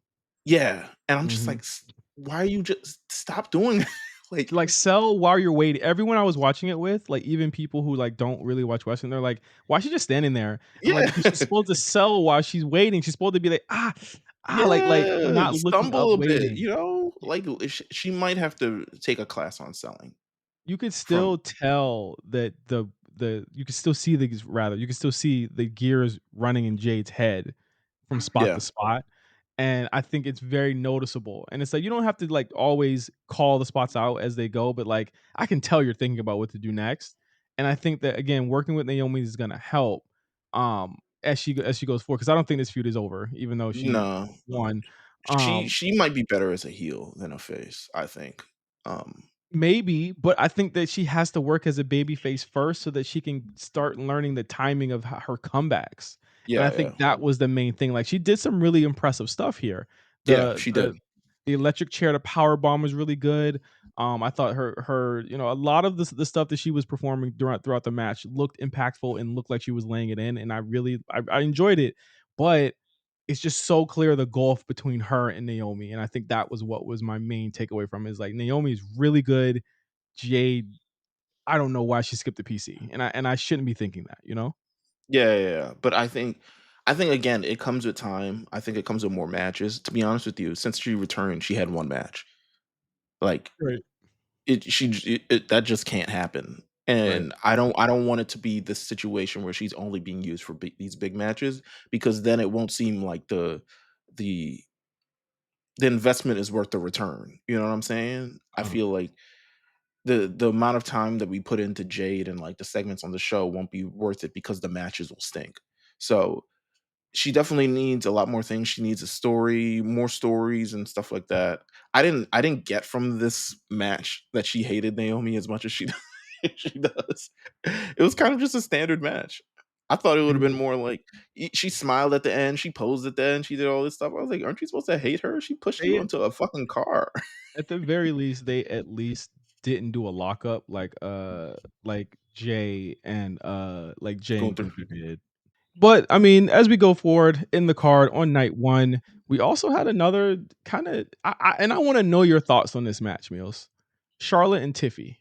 Yeah, and I'm just like, Mhm. Why are you just stop doing that?" Like, Like, sell while you're waiting. Everyone I was watching it with, like, even people who, like, don't really watch wrestling, they're like, "Why is she just standing there?" I'm like, yeah, "Because she's supposed to sell while she's waiting. She's supposed to be like, ah, ah," like, yeah, not looking up, stumble a bit, waiting. like she might have to take a class on selling You could from still tell that the you could still see the rather, you can still see the gears running in Jade's head from spot yeah, to spot, and I think it's very noticeable, and it's like, you don't have to, like, always call the spots out as they go, but, like, I can tell you're thinking about what to do next, and I think that, again, working with Naomi is gonna help, as she goes forward, because I don't think this feud is over, even though she No. won. She Um, she might be better as a heel than a face, I think. Um, Maybe, but I think that she has to work as a babyface first so that she can start learning the timing of her comebacks. And I yeah, yeah. think that was the main thing. Like she did some really impressive stuff here. Yeah, The she did. the the electric chair to power bomb was really good. I thought her a lot of the stuff that she was performing throughout the match looked impactful and looked like she was laying it in, and I enjoyed it. But it's just so clear the gulf between her and Naomi, and I think that was what was my main takeaway from it, is like Naomi is really good. Jade, I don't know why she skipped the PC, and I shouldn't be thinking that, you know? Yeah, yeah, yeah. But I think again, it comes with time. I think it comes with more matches. To be honest with you, since she returned, she had one match. Like Right, that just can't happen. right. And I don't want it to be this situation where she's only being used for these big matches, because then it won't seem like the the investment is worth the return. You know what I'm saying? I Uh, feel like the amount of time that we put into Jade and like the segments on the show won't be worth it because the matches will stink. So she definitely needs a lot more things. She needs a story, more stories and stuff like that. I didn't get from this match that she hated Naomi as much as she she does. It was kind of just a standard match. I thought it would have been they more like she smiled at the end, she posed at the end, she did all this stuff. I was like, aren't you supposed to hate her? She pushed you they onto a fucking car. at the very least, they at least didn't do a lockup like Jay and Gunther. Gunther did. But, I mean, as we go forward in the card on night 1, we also had another kinda I wanna know your thoughts on this match, Meals. Charlotte and Tiffy.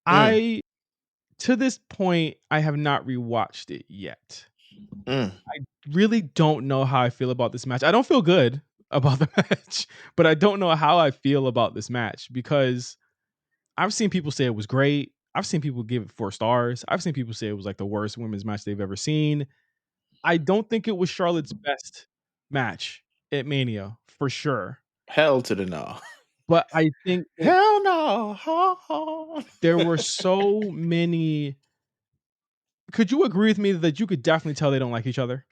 Mm, I To this point, I have not rewatched it yet. mm. I really don't know how I feel about this match. I don't feel good about the match, but I don't know how I feel about this match because I've seen people say it was great. I've seen people give it 4 stars. I've seen people say it was like the worst women's match they've ever seen. I don't think it was Charlotte's best match at Mania for sure, Hell to the no. but I think that Hell no. Ha, ha. there were so many. Could you agree with me that you could definitely tell they don't like each other?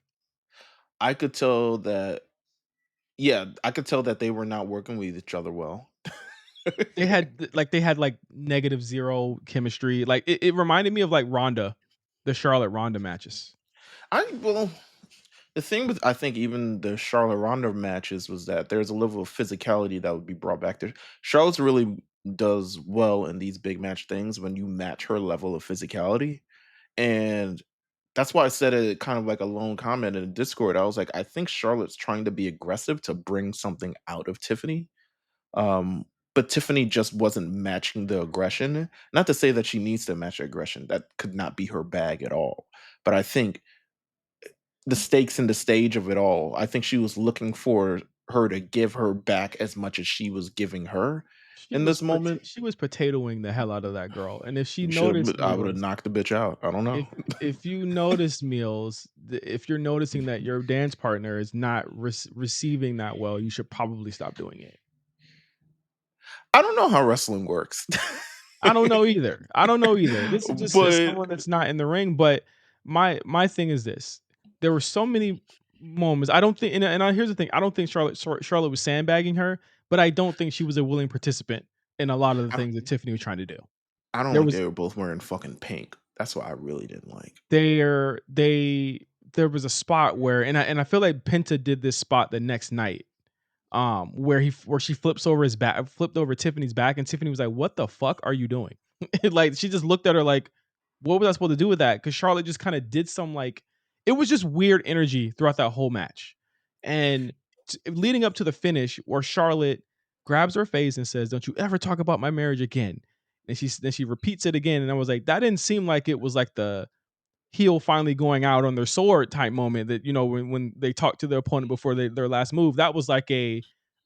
I could tell that yeah, I could tell that they were not working with each other well. They had negative 0 chemistry. Like it reminded me of like Ronda, the Charlotte Ronda matches. Well, the thing with I think even the Charlotte Ronda matches was that there's a level of physicality that would be brought back there. Charlotte really does well in these big match things when you match her level of physicality. And that's why I said it kind of like a lone comment in Discord. I was like, I think Charlotte's trying to be aggressive to bring something out of Tiffany. Um, but Tiffany just wasn't matching the aggression. Not to say that she needs to match aggression. That could not be her bag at all. But I think the stakes and the stage of it all, I think she was looking for her to give her back as much as she was giving her in this moment. She was potatoing the hell out of that girl, and if she Should noticed I would have Meals, knocked the bitch out. I don't know. if you notice Meals, if you're noticing that your dance partner is not receiving that well, you should probably stop doing it. I don't know how wrestling works. I don't know either. I don't know either. This is just as But someone that's not in the ring, but my thing is this. There were so many moments. I don't think here's the thing. I don't think Charlotte was sandbagging her, but I don't think she was a willing participant in a lot of the I don't things that Tiffany was trying to do. I don't There like was they were both wearing fucking pink. That's what I really didn't like. there they there was a spot where and I feel like Penta did this spot the next night where she flipped over Tiffany's back, and Tiffany was like, "What the fuck are you doing?" Like she just looked at her like, "What was I supposed to do with that?" Because Charlotte just kind of did some like it was just weird energy throughout that whole match, and leading up to the finish where Charlotte grabs her face and says, "Don't you ever talk about my marriage again." And she repeats it again, and I was like, that didn't seem like it was like the heel finally going out on their sword type moment that when they talk to their opponent before their last move. That was like a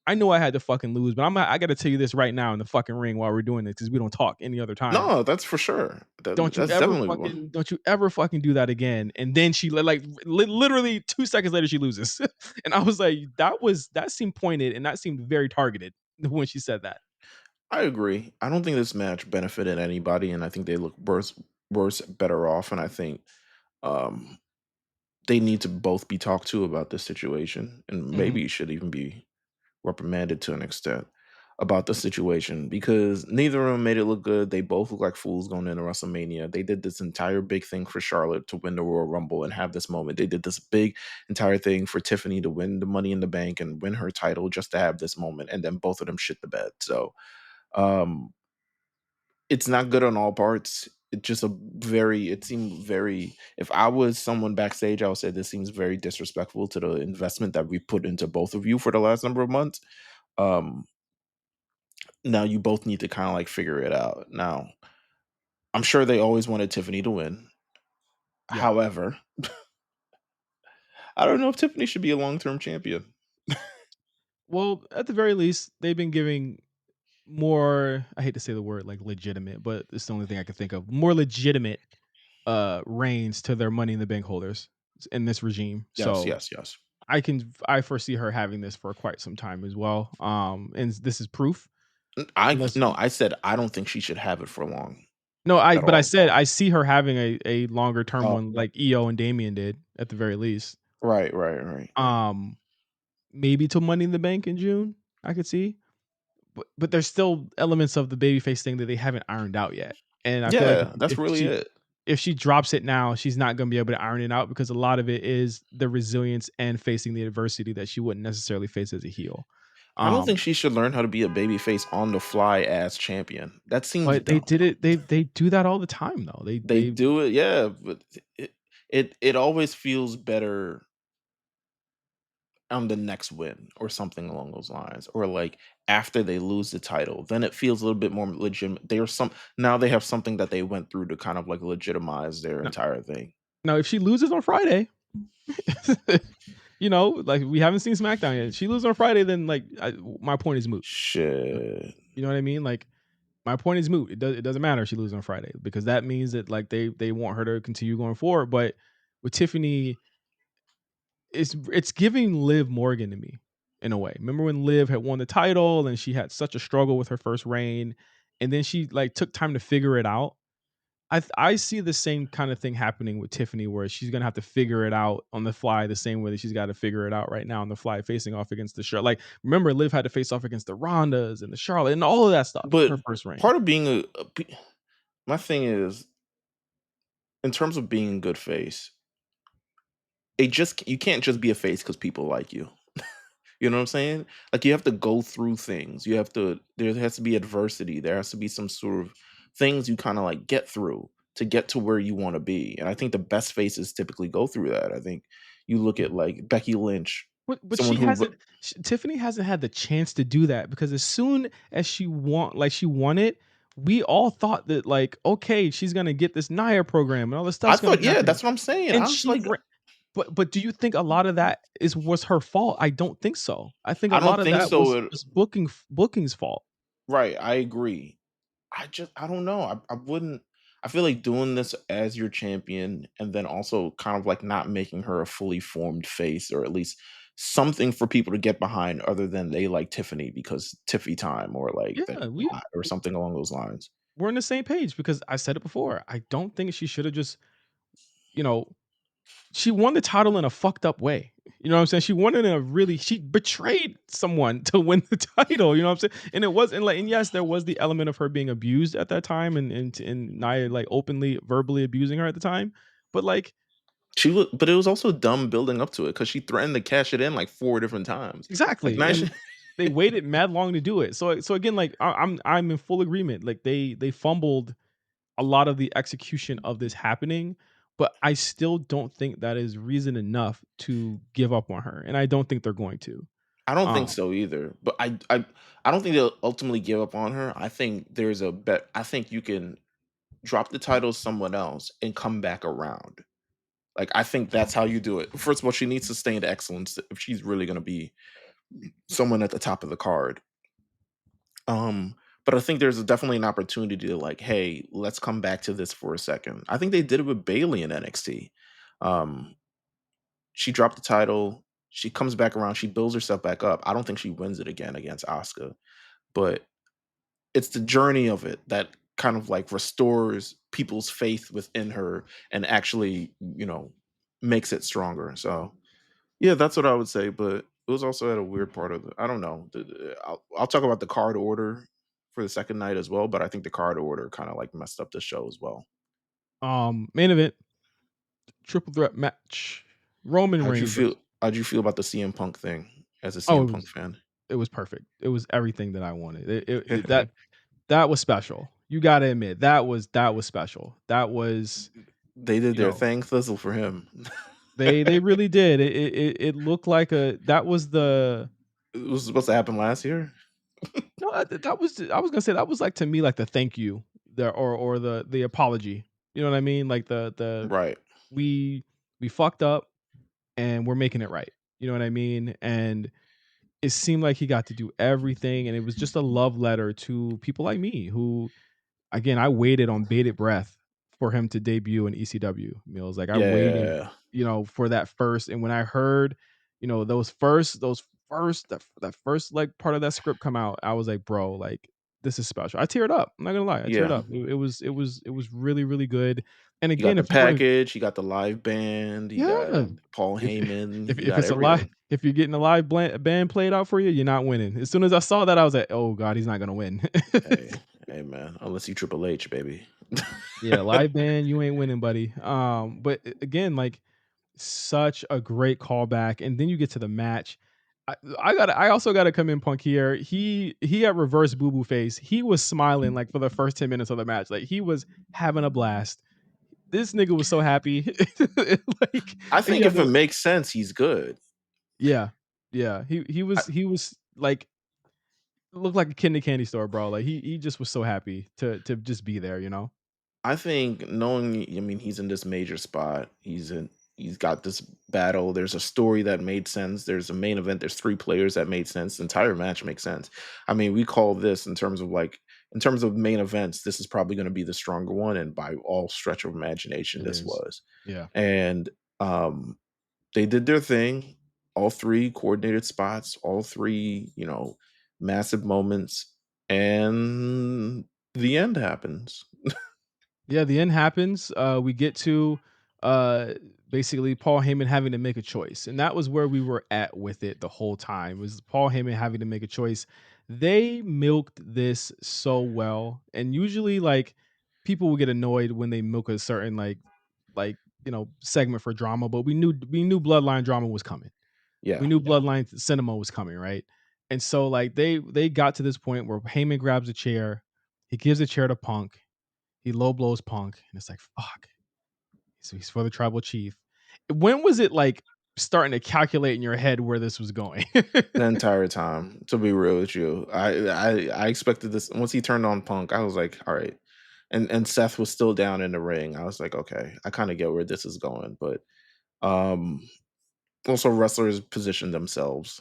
I know I had to fucking lose, but I got to tell you this right now in the fucking ring while we're doing this because we don't talk any other time. No, that's for sure. That's definitely one. Don't you ever fucking do that again. And then she literally 2 seconds later she loses, and I was like, that seemed pointed and that seemed very targeted when she said that. I agree. I don't think this match benefited anybody, and I think they look worse, better off. And I think um, they need to both be talked to about this situation, and Mhm. maybe should even be reprimanded to an extent about the situation because neither of them made it look good. They both look like fools going into WrestleMania. They did this entire big thing for Charlotte to win the Royal Rumble and have this moment. They did this big entire thing for Tiffany to win the Money in the Bank and win her title just to have this moment. And then both of them shit the bed. So um, it's not good on all parts. It just it seemed very, if I was someone backstage, I would say this seems very disrespectful to the investment that we put into both of you for the last number of months. Um, Now you both need to kind of like figure it out. Now, I'm sure they always wanted Tiffany to win. Yeah. However, I don't know if Tiffany should be a long-term champion. Well, at the very least, they've been giving more, I hate to say the word like legitimate, but it's the only thing I can think of. More legitimate reigns to their money in the bank holders in this regime. Yes, So yes, yes. I foresee her having this for quite some time as well. And this is proof. Unless No, I said I don't think she should have it for long no, at I all. said I see her having a longer term Oh, one like EO and Damien did at the very least. right, right, right. Um, maybe till Money in the Bank in June, I could see. But there's still elements of the babyface thing that they haven't ironed out yet. And I feel like Yeah, that's really it. if she drops it now, she's not gonna be able to iron it out because a lot of it is the resilience and facing the adversity that she wouldn't necessarily face as a heel. I don't Um, think she should learn how to be a babyface on the fly as champion. That seems but they dumb. did it. They do that all the time though. They do it, yeah, but it always feels better on the next win or something along those lines, or like after they lose the title, then it feels a little bit more legitimate. There's some now they have something that they went through to kind of like legitimize their now, entire thing. now if she loses on Friday, like we haven't seen SmackDown yet. She loses on Friday, then my point is moot. Shit. You know what I mean? Like my point is moot. It doesn't matter if she loses on Friday because that means that like they want her to continue going forward. But with Tiffany, it's giving Liv Morgan to me in a way. Remember when Liv had won the title and she had such a struggle with her first reign, and then she like took time to figure it out. I see the same kind of thing happening with Tiffany, where she's gonna have to figure it out on the fly, the same way that she's got to figure it out right now on the fly, facing off against the Charlotte. Like, remember, Liv had to face off against the Rondas and the Charlotte and all of that stuff. But Her first reign. part of being my thing is in terms of being a good face, you can't just be a face because people like you. You know what I'm saying? Like you have to go through things. There has to be adversity. There has to be some sort of things you kind of like get through to get to where you want to be. And I think the best faces typically go through that. I think you look at like Becky Lynch, But someone she who hasn't. Tiffany hasn't had the chance to do that because as soon as she won it, we all thought that like, okay, she's gonna get this Naya program and all this I stuff's gonna thought, yeah, happen. that's what I'm saying. And I was she like, ra but do you think a lot of that was her fault? I don't think so. I think a I lot don't of think that so. was booking's fault. Right, I agree. I don't know. I wouldn't. I feel like doing this as your champion and then also kind of like not making her a fully formed face or at least something for people to get behind other than they like Tiffany because Tiffy time or like that Yeah, or something along those lines. we're on the same page because I said it before. I don't think she should have just, you know, she won the title in a fucked up way. You know what I'm saying? She won it in a really she betrayed someone to win the title. You know what I'm saying? And it wasn't like, and yes, there was the element of her being abused at that time, and Nia like openly verbally abusing her at the time. But like But it was also dumb building up to it because she threatened to cash it in like 4 different times. Like exactly, nice. and they waited mad long to do it. So again, like I'm in full agreement. Like they fumbled a lot of the execution of this happening, but I still don't think that is reason enough to give up on her, and I don't think they're going to. I don't think Um, so either. But I don't think they'll ultimately give up on her. I think there's a bet. I think you can drop the title to someone else and come back around. Like, I think that's how you do it. First of all, she needs sustained excellence if she's really gonna be someone at the top of the card. But I think there's definitely an opportunity to like, hey, let's come back to this for a second. I think they did it with Bailey in NXT. Um, she dropped the title, she comes back around, she builds herself back up. I don't think she wins it again against Asuka, but it's the journey of it that kind of like restores people's faith within her and actually, makes it stronger. So yeah, that's what I would say. But it was also at a weird part of the. I don't know. I'll talk about the card order for the second night as well. But I think the card order kind of like messed up the show as well. Main event, triple threat match. Roman How'd you Reigns feel? versus. How'd you feel about the CM Punk thing as a Oh, CM Punk fan? it was perfect. It was everything that I wanted. That was special. You gotta admit, that was special. That was, They did you their know, thing thizzle for him. they really did. It looked like a that was the It was supposed to happen last year. no, that was I was gonna say that was like to me like the thank you, the or the apology. You know what I mean? Like the Right. we we fucked up and we're making it right. You know what I mean? And it seemed like he got to do everything, and it was just a love letter to people like me who, again, I waited on bated breath for him to debut in ECW Meals. Like I waited, Yeah. for that first. And when I heard, that first like part of that script come out, I was like, bro, like this is special. I teared up. I'm not gonna lie, I teared Yeah. up. It was really really good. And You got again, the if you want to, package, you got the live band, you got yeah, Paul if Heyman, you if got it's a live, everything. if you're getting a live band played out for you, you're not winning. As soon as I saw that, I was like, oh god, he's not gonna win. Hey, hey man, unless you Triple H, baby. Yeah, live band, you ain't winning, buddy. But again, like such a great callback, and then you get to the match. I also gotta come in Punk here. He had reverse boo boo face. He was smiling like for the first 10 minutes of the match. Like he was having a blast. This nigga was so happy. Like I he think had if it the makes sense, he's good. yeah yeah. He I, was he was like looked like a kid in a candy store, bro. Like he just was so happy to just be there. You know. I think knowing, I mean, he's in this major spot. He's got this battle. There's a story that made sense. There's a main event. There's three players that made sense. The entire match makes sense. I mean, we call this in terms of main events, this is probably going to be the stronger one, and by all stretch of imagination, It this is. was. Yeah. And they did their thing. All three coordinated spots. All three, massive moments, and the end happens. Yeah, the end happens. We get to uh, basically Paul Heyman having to make a choice, and that was where we were at with it the whole time. Was Paul Heyman having to make a choice? They milked this so well, and usually, like people will get annoyed when they milk a certain segment for drama, but we knew Bloodline drama was coming. Yeah. We knew Bloodline cinema was coming, right? And so like they got to this point where Heyman grabs a chair, he gives a chair to Punk, he low blows Punk, and it's like, fuck. So he's for the tribal chief. When was it like starting to calculate in your head where this was going? The entire time, to be real with you, I expected this. Once he turned on Punk, I was like, all right. And Seth was still down in the ring. I was like, okay, I kind of get where this is going, but um, also wrestlers position themselves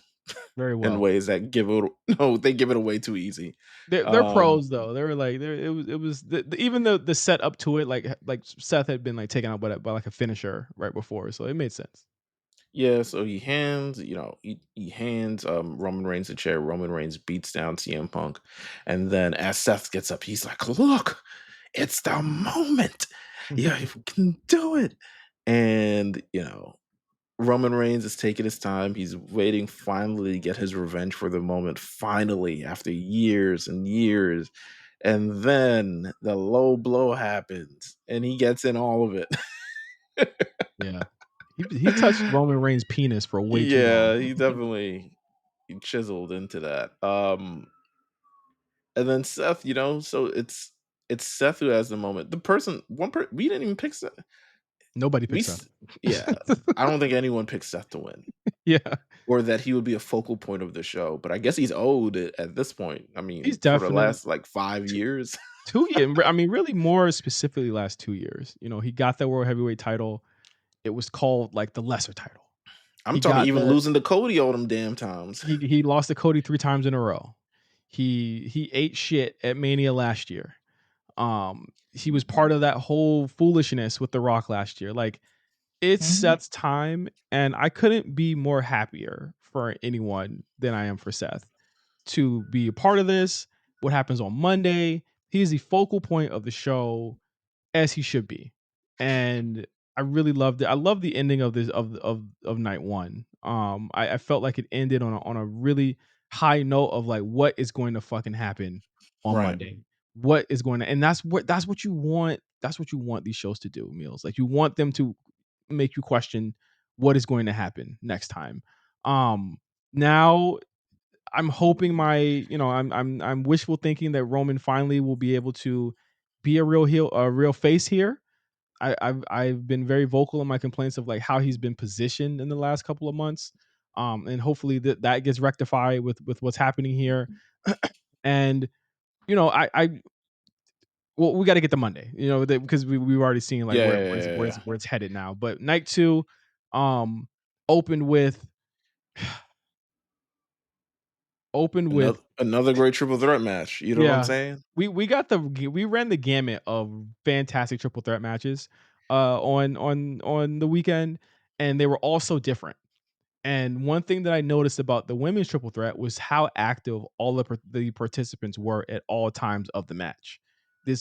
Very in well. ways that give it no, they give it away too easy. They're Um, pros though. They were like it was even the set up to it like Seth had been like taken out by like a finisher right before, so it made sense. yeah, so he hands Roman Reigns a chair. Roman Reigns beats down CM Punk, and then as Seth gets up, he's like, "Look, it's the moment. Yeah, if we can do it." And Roman Reigns is taking his time. He's waiting finally to get his revenge for the moment. Finally, after years and years, and then the low blow happens, and he gets in all of it. Yeah. He touched Roman Reigns' penis for way too long. Yeah, he chiseled into that. And then Seth, so it's Seth who has the moment. The person, we didn't even pick Seth. Nobody We, picks Seth. s- yeah, I don't think anyone picked Seth to win, Yeah. or that he would be a focal point of the show. But I guess he's owed it at this point. I He's mean, for the definitely last like 5 years. 2 years. I mean, really more specifically last 2 years. He got that world heavyweight title. It was called like the lesser title. I'm He talking got even the losing to Cody all them damn times. he lost to Cody 3 times in a row. He ate shit at Mania last year. He was part of that whole foolishness with The Rock last year. Like it's Seth's time, and I couldn't be more happier for anyone than I am for Seth to be a part of this. What happens on Monday? He's the focal point of the show as he should be. And I really loved it. I love the ending of this of night one. I felt like it ended on a really high note of like what is going to fucking happen on Right. Monday. What is going to, and that's what you want. That's what you want these shows to do, Meals. Like you want them to make you question what is going to happen next time. Um Now I'm hoping I'm wishful thinking that Roman finally will be able to be a real heel, a real face here. I've been very vocal in my complaints of like how he's been positioned in the last couple of months, and hopefully that gets rectified with what's happening here. And I well, we got to get to Monday, because we've already seen like Yeah, where yeah, where it's, yeah, where yeah. it's where it's headed now. But night two, um, opened with opened with Another great triple threat match. You know what I'm yeah, saying? we ran the gamut of fantastic triple threat matches on the weekend, and they were all so different. And one thing that I noticed about the women's triple threat was how active all the participants were at all times of the match.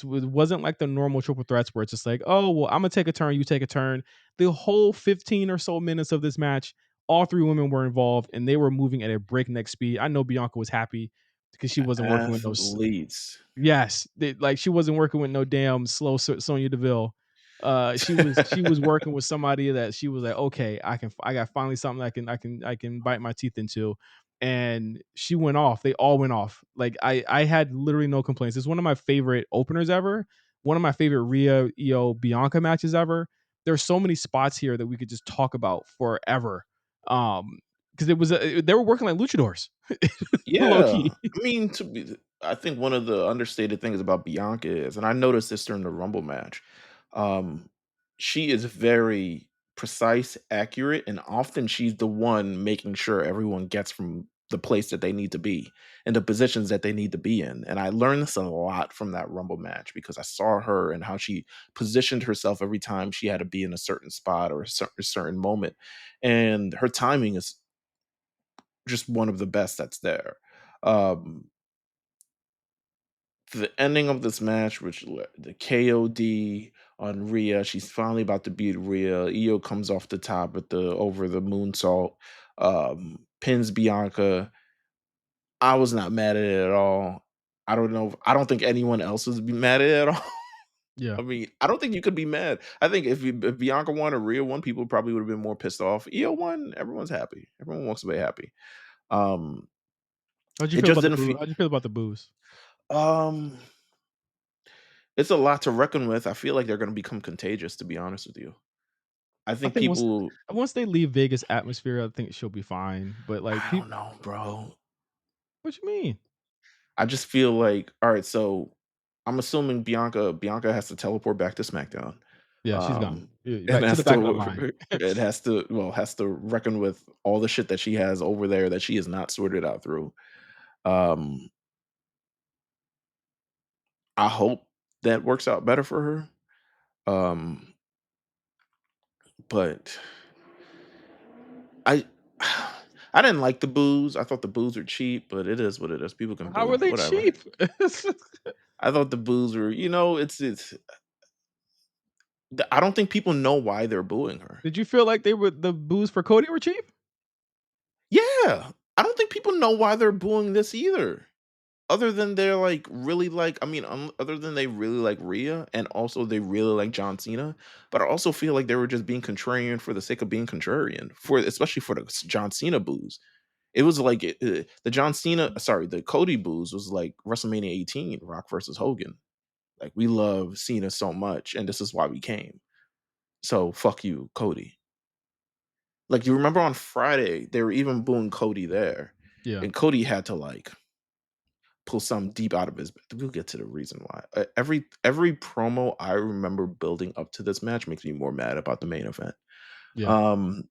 Wasn't like the normal triple threats where it's just like, oh, well, I'm going to take a turn, you take a turn. The whole 15 or so minutes of this match, all three women were involved and they were moving at a breakneck speed. I know Bianca was happy because she wasn't working with those. Athletes. Yes, like she wasn't working with no damn slow Sonya Deville. She was working with somebody that she was like, okay, I got finally something I can bite my teeth into, and she went off. They all went off. Like I had literally no complaints. It's one of my favorite openers ever. One of my favorite Rhea Io Bianca matches ever. There's so many spots here that we could just talk about forever. Because they were working like luchadors, low Yeah. key. I mean, I think one of the understated things about Bianca is, and I noticed this during the Rumble match, um, she is very precise, accurate, and often she's the one making sure everyone gets from the place that they need to be and the positions that they need to be in. And I learned this a lot from that Rumble match because I saw her and how she positioned herself every time she had to be in a certain spot or a certain moment. And her timing is just one of the best that's there. Um, the ending of this match, the KOD on Rhea, she's finally about to beat Rhea. Io comes off the top with the over the moonsault, pins Bianca. I was not mad at it at all. I don't know. I don't think anyone else was be mad at it at all. Yeah. I mean, I don't think you could be mad. I think if Bianca won or Rhea won, people probably would have been more pissed off. Io won, everyone's happy. Everyone walks away happy. Um, How'd you it feel just about the didn't boo? feel. How'd you feel about the booze? Um, it's a lot to reckon with. I feel like they're gonna become contagious, to be honest with you. I I think think people once they leave Vegas atmosphere, I think she'll be fine. But like I don't people, know, bro. what you mean? I just feel like, all right, so I'm assuming Bianca has to teleport back to SmackDown. Yeah, she's gone. Um, Yeah, and back to the has backup to line. has to reckon with all the shit that she has over there that she has not sorted out through. Um, I hope that works out better for her. Um, but I I didn't like the booze. I thought the booze were cheap, but it is what it is. People can How boo, were they whatever. cheap? I thought the booze were, I don't think people know why they're booing her. Did you feel like the booze for Cody were cheap? Yeah, I don't think people know why they're booing this either. Other than they're like really like, I mean, other than they really like Rhea and also they really like John Cena, but I also feel like they were just being contrarian for the sake of being contrarian, for especially for the John Cena booze. It was like the Cody booze was like WrestleMania 18, Rock versus Hogan. Like we love Cena so much, and this is why we came. So fuck you, Cody. Like you remember on Friday, they were even booing Cody there, Yeah, and Cody had to like pull something deep out of his. We'll get to the reason why. Every promo I remember building up to this match makes me more mad about the main event. yeah. Um,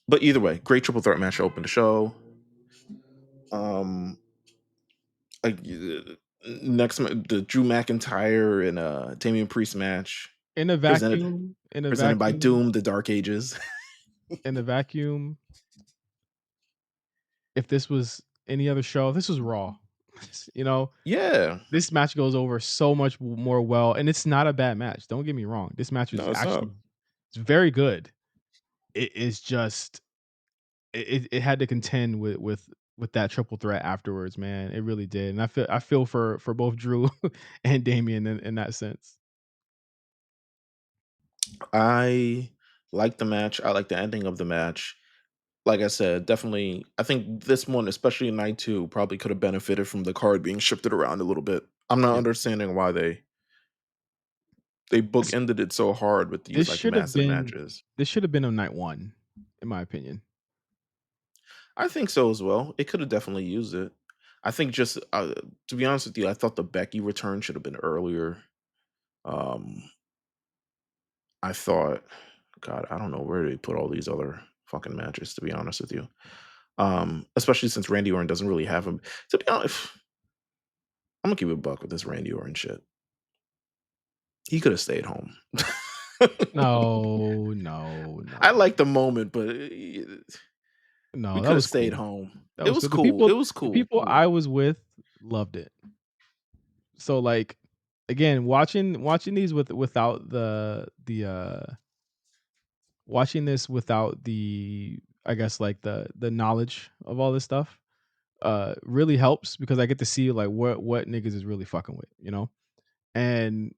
but either way, great triple threat match to open the show. Um, like the Drew McIntyre and Damian Priest match In a presented vacuum, in a presented by vacuum, Doom, the Dark Ages. in a vacuum. If this was any other show, this was Raw. you know, Yeah, this match goes over so much more well, and it's not a bad match. Don't get me wrong. This match is no, it's actually not. It's very good. It is just it had to contend with that triple threat afterwards, man. It really did, and I feel for both Drew and Damian in that sense. I like the match. I like the ending of the match. Like I said, definitely, I think this one, especially in night two, probably could have benefited from the card being shifted around a little bit. I'm not Yeah. understanding why they This bookended it so hard with this these like should have massive been matches. this should have been on night 1, in my opinion. I think so as well. It could have definitely used it. I think just to be honest with you, I thought the Becky return should have been earlier. Um, I thought, God, I don't know where they put all these other fucking matches. To be honest with you, especially since Randy Orton doesn't really have them. To be honest, I'm gonna keep it a buck with this Randy Orton shit. He could have stayed home. No, no, I no. like the moment, but we No, that could have was stayed cool. home. That It was was cool. The cool. people It was the cool. people I was with loved it. So, like, again, watching these without watching this without the I guess, like, the knowledge of all this stuff, really helps because I get to see, like, what niggas is really fucking with, you know? And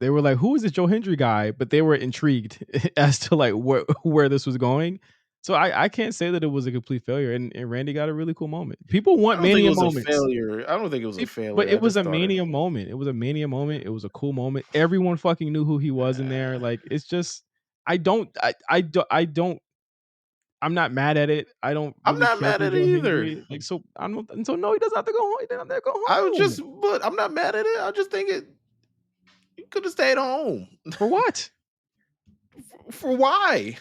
they were like, "Who is this Joe Hendry guy?" But they were intrigued as to, like, where this was going. So I can't say that it was a complete failure, and Randy got a really cool moment. People I want don't think it mania was a moments. failure. I don't think it was a But failure. I it was just a thought it. mania moment. It was a mania moment. It was a cool moment. Everyone fucking knew who he was in there. Like, it's just I don't I'm not mad at it. I don't I'm really not care mad for at it Joe either. Hendry. Like, so I don't and so no, he doesn't have to go home. He doesn't have to go I was home. just, but I'm not mad at it. I just think it. You could have stayed home. For what? For why?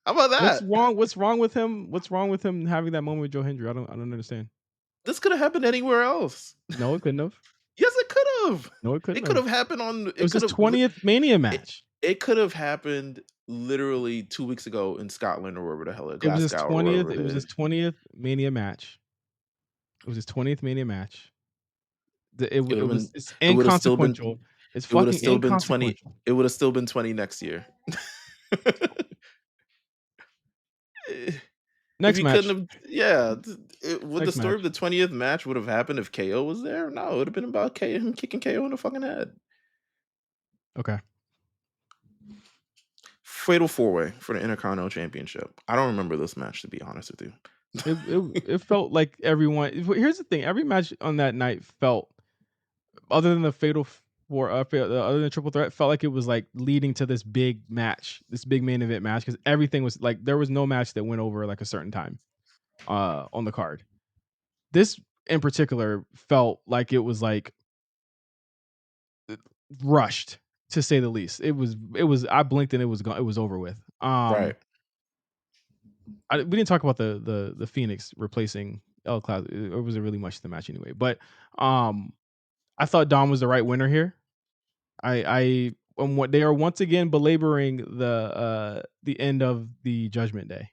How about What's that? wrong? What's wrong with him? What's wrong with him having that moment with Joe Hendry? I don't understand. This could have happened anywhere else. No, it couldn't have. Yes, it could have. No, it couldn't It could have. have happened on. It It was could his have. 20th Mania It, match. it could have happened literally 2 weeks ago in Scotland or wherever the hell, It was his Glasgow or 20th. wherever It it was his is. 20th Mania match. It was his 20th Mania match. It would have been. It's It would have still been. inconsequential. It's It would have fucking still been 20. inconsequential. It would have still been 20 next year. If Next he couldn't match. have, yeah, would the Next story match. of the 20th match would have happened if KO was there? No, it would have been about KO, him kicking KO in the fucking head. Okay. Fatal four way for the Intercontinental Championship. I don't remember this match, to be honest with It you. felt like everyone. Here's the thing. Every match on that night felt, other than the other than triple threat, felt like it was like leading to this big match, this big main event match, because everything was like there was no match that went over like a certain time on the card. This in particular felt like it was like rushed, to say the least. It was I blinked and it was gone, it was over with. Right. We didn't talk about the Phoenix replacing El Cloud. It wasn't really much to the match anyway. But um I thought Dom was the right winner here. I what they are once again belaboring the end of the Judgment Day.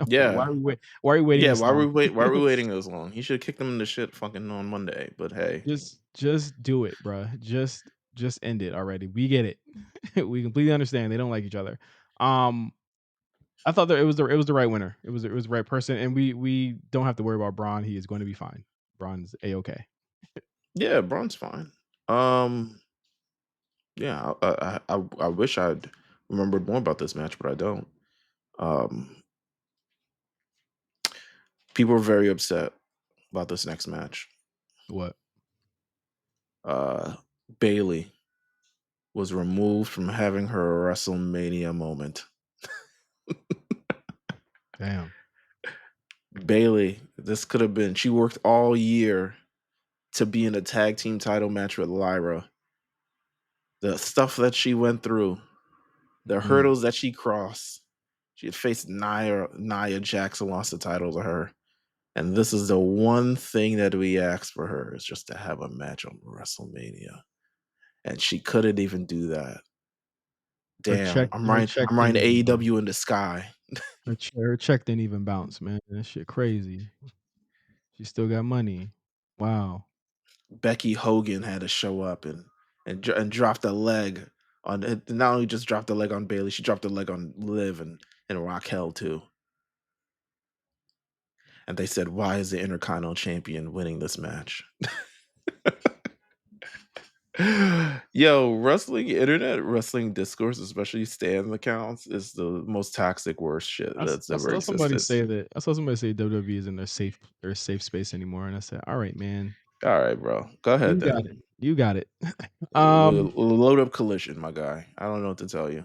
Yeah. Why are we waiting Yeah. this long? Why are we waiting this long? He should have kicked him in the shit fucking on Monday. But hey. Just do it, bruh. Just end it already. We get it. We completely understand they don't like each other. Um I thought that it was the right winner. It was the right person, and we don't have to worry about Braun. He is going to be fine. Braun's a-okay. Yeah, Braun's fine. Um, yeah, I wish I'd remembered more about this match, but I don't. Um, People are very upset about this next match. What? Uh, Bailey was removed from having her WrestleMania moment. Damn. Bailey, this could have been. She worked all year to be in a tag team title match with Lyra. The stuff that she went through, the Mm. hurdles that she crossed. She had faced Nia Jax and lost the title to her. And this is the one thing that we asked for her, is just to have a match on WrestleMania. And she couldn't even do that. Damn, Her check I'm didn't writing even bounce. AEW in the sky. Her check didn't even bounce, man. That shit crazy. She still got money. Wow. Becky Hogan had to show up and drop the leg On it not only just dropped the leg on Bailey, she dropped the leg on Liv and Raquel too. And they said, "Why is the Intercontinental Champion winning this match?" Yo, wrestling internet, wrestling discourse, especially stan accounts, is the most toxic, worst shit that's I ever saw somebody existed. say that. I saw somebody say WWE is in their safe space anymore, and I said, "All right, man, All right, bro. Go ahead you got it, then. you got it." We'll um, load up Collision, my guy. I don't know what to tell you.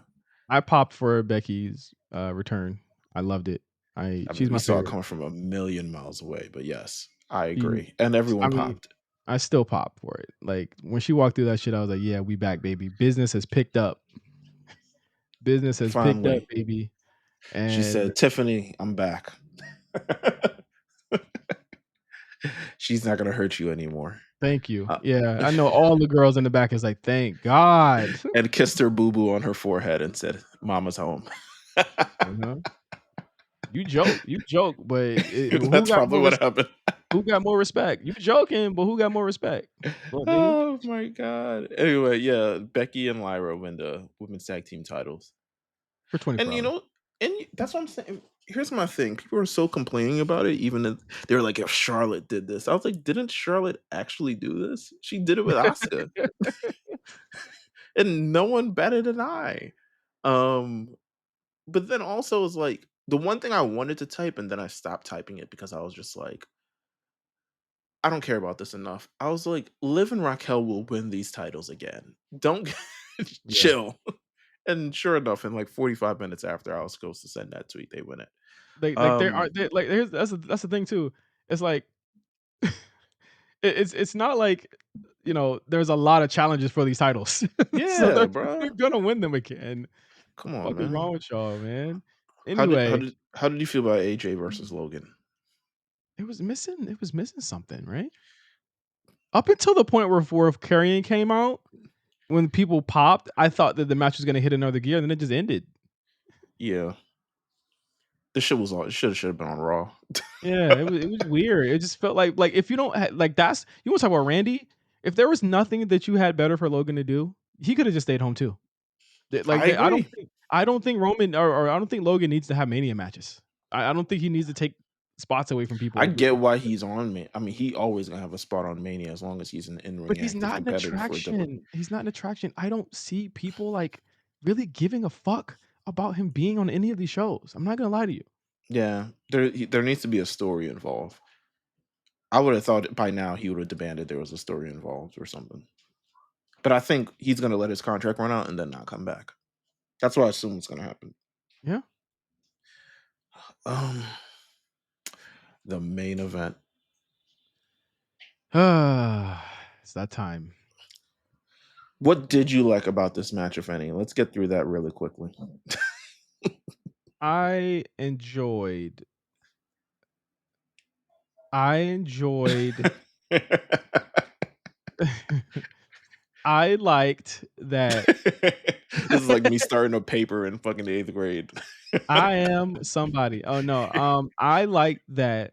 I popped for Becky's return. I loved it. I mean, She's we my saw it favorite. coming from a million miles away, but yes, I She, agree. And I everyone mean, popped. I still pop for it. Like when she walked through that shit, I was like, "Yeah, we back, baby. Business has picked up. Business has picked up, Finally, baby." she And said, "Tiffany, I'm back." She's not gonna hurt you anymore. thank you. Uh, Yeah, I know all the girls in the back is like, "Thank God." and kissed her boo boo on her forehead and said, "Mama's home." Uh-huh. You joke, but That's probably what happened. who got more respect? You joking, but who got more respect? Look, nigga, Oh my god. Anyway, yeah, Becky and Lyra win the women's tag team titles. for 24 And hours. that's what I'm saying. Here's my thing. People are so complaining about it, even if they're like, if Charlotte did this. I was like, didn't Charlotte actually do this? She did it with Asuka. And no one batted an eye. Um, but then also is like the one thing I wanted to type and then I stopped typing it because I was just like, I don't care about this enough. I was like, Liv and Raquel will win these titles again. Don't Yeah. chill. And sure enough, in like 45 minutes after I was supposed to send that tweet, they win it. There are Um, like here's that's the thing too. It's like it's not like there's a lot of challenges for these titles. So yeah, they're bro. gonna win them again. Come on, Fuck is man. wrong with y'all, man? How did how Anyway, did how did you feel about AJ versus Logan? it was missing something, right? Up until the point where Carrion came out, when people popped, I thought that the match was gonna hit another gear, and then it just ended. Yeah, this shit was all. It should have been on Raw. Yeah, it was weird. It just felt like if you don't like that's you want to talk about Randy? If there was nothing that you had better for Logan to do, he could have just stayed home too. I agree. I don't think Roman or I don't think Logan needs to have Mania matches. I don't think he needs to take spots away from I people. get why he's on me. I mean, he always gonna have a spot on Mania as long as he's an But in-ring he's active not an competitor for double. attraction. He's not an attraction. I don't see people like really giving a fuck about him being on any of these shows. I'm not gonna lie to you. Yeah, there needs to be a story involved. I would have thought by now he would have demanded there was a story involved or something. But I think he's gonna let his contract run out and then not come back. That's what I assume is gonna happen. Yeah. Um, the main event. It's that time. What did you like about this match, if any? Let's get through that really quickly. I enjoyed I enjoyed I liked that This is like me starting a paper in fucking eighth grade. I am somebody. Oh no. I liked that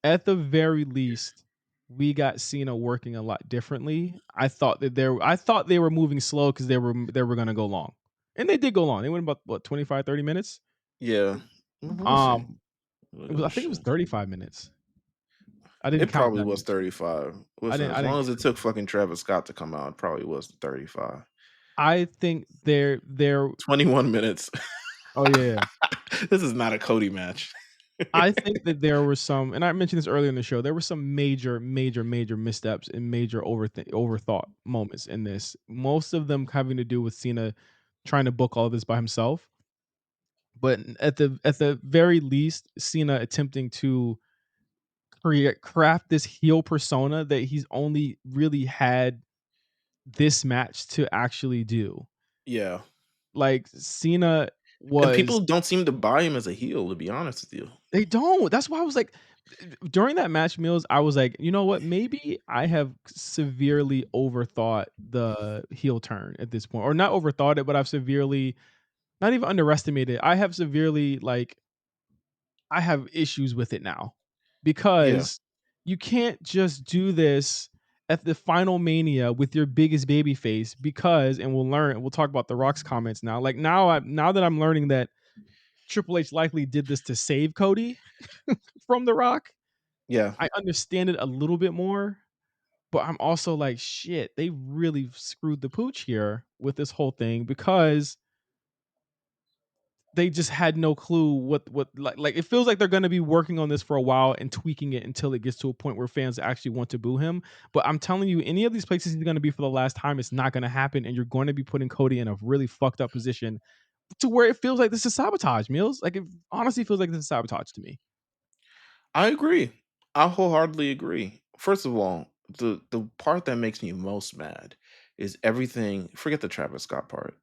at the very least we got Cena working a lot differently. I thought they were moving slow because they were gonna go long. And they did go long. They went about what 25, 30 minutes. Yeah. Let me see. Um Look at I this think it was shit. 35 minutes. I didn't It count probably that was much. 35. I Listen, didn't as I didn't long as it took fucking Travis Scott to come out, it probably was 35. I think they're 21 minutes. oh yeah. This is not a Cody match. I think that there were some, and I mentioned this earlier in the show. There were some major, major, major missteps and major overthought moments in this. Most of them having to do with Cena trying to book all of this by himself. But at the very least, Cena attempting to craft this heel persona that he's only really had this match to actually do. Yeah. Like Cena And was people don't seem to buy him as a heel, to be honest with you. They don't. That's why I was like, during that match, Meals, I was like, you know what? Maybe I have severely overthought the heel turn at this point, or not overthought it, but I've severely, not even underestimated. I have severely I have issues with it now Yeah. because you can't just do this at the final Mania with your biggest baby face because, and we'll talk about The Rock's comments now. Like now that I'm learning that Triple H likely did this to save Cody from The Rock, Yeah. I understand it a little bit more. But I'm also like, shit, they really screwed the pooch here with this whole thing because they just had no clue what like it feels like they're going to be working on this for a while and tweaking it until it gets to a point where fans actually want to boo him. But I'm telling you, any of these places he's going to be for the last time, it's not going to happen, and you're going to be putting Cody in a really fucked up position to where it feels like this is sabotage, Meelz. Like it honestly feels like this is sabotage to me. I agree. I wholeheartedly agree. First of all, the part that makes me most mad is everything. Forget the Travis Scott part.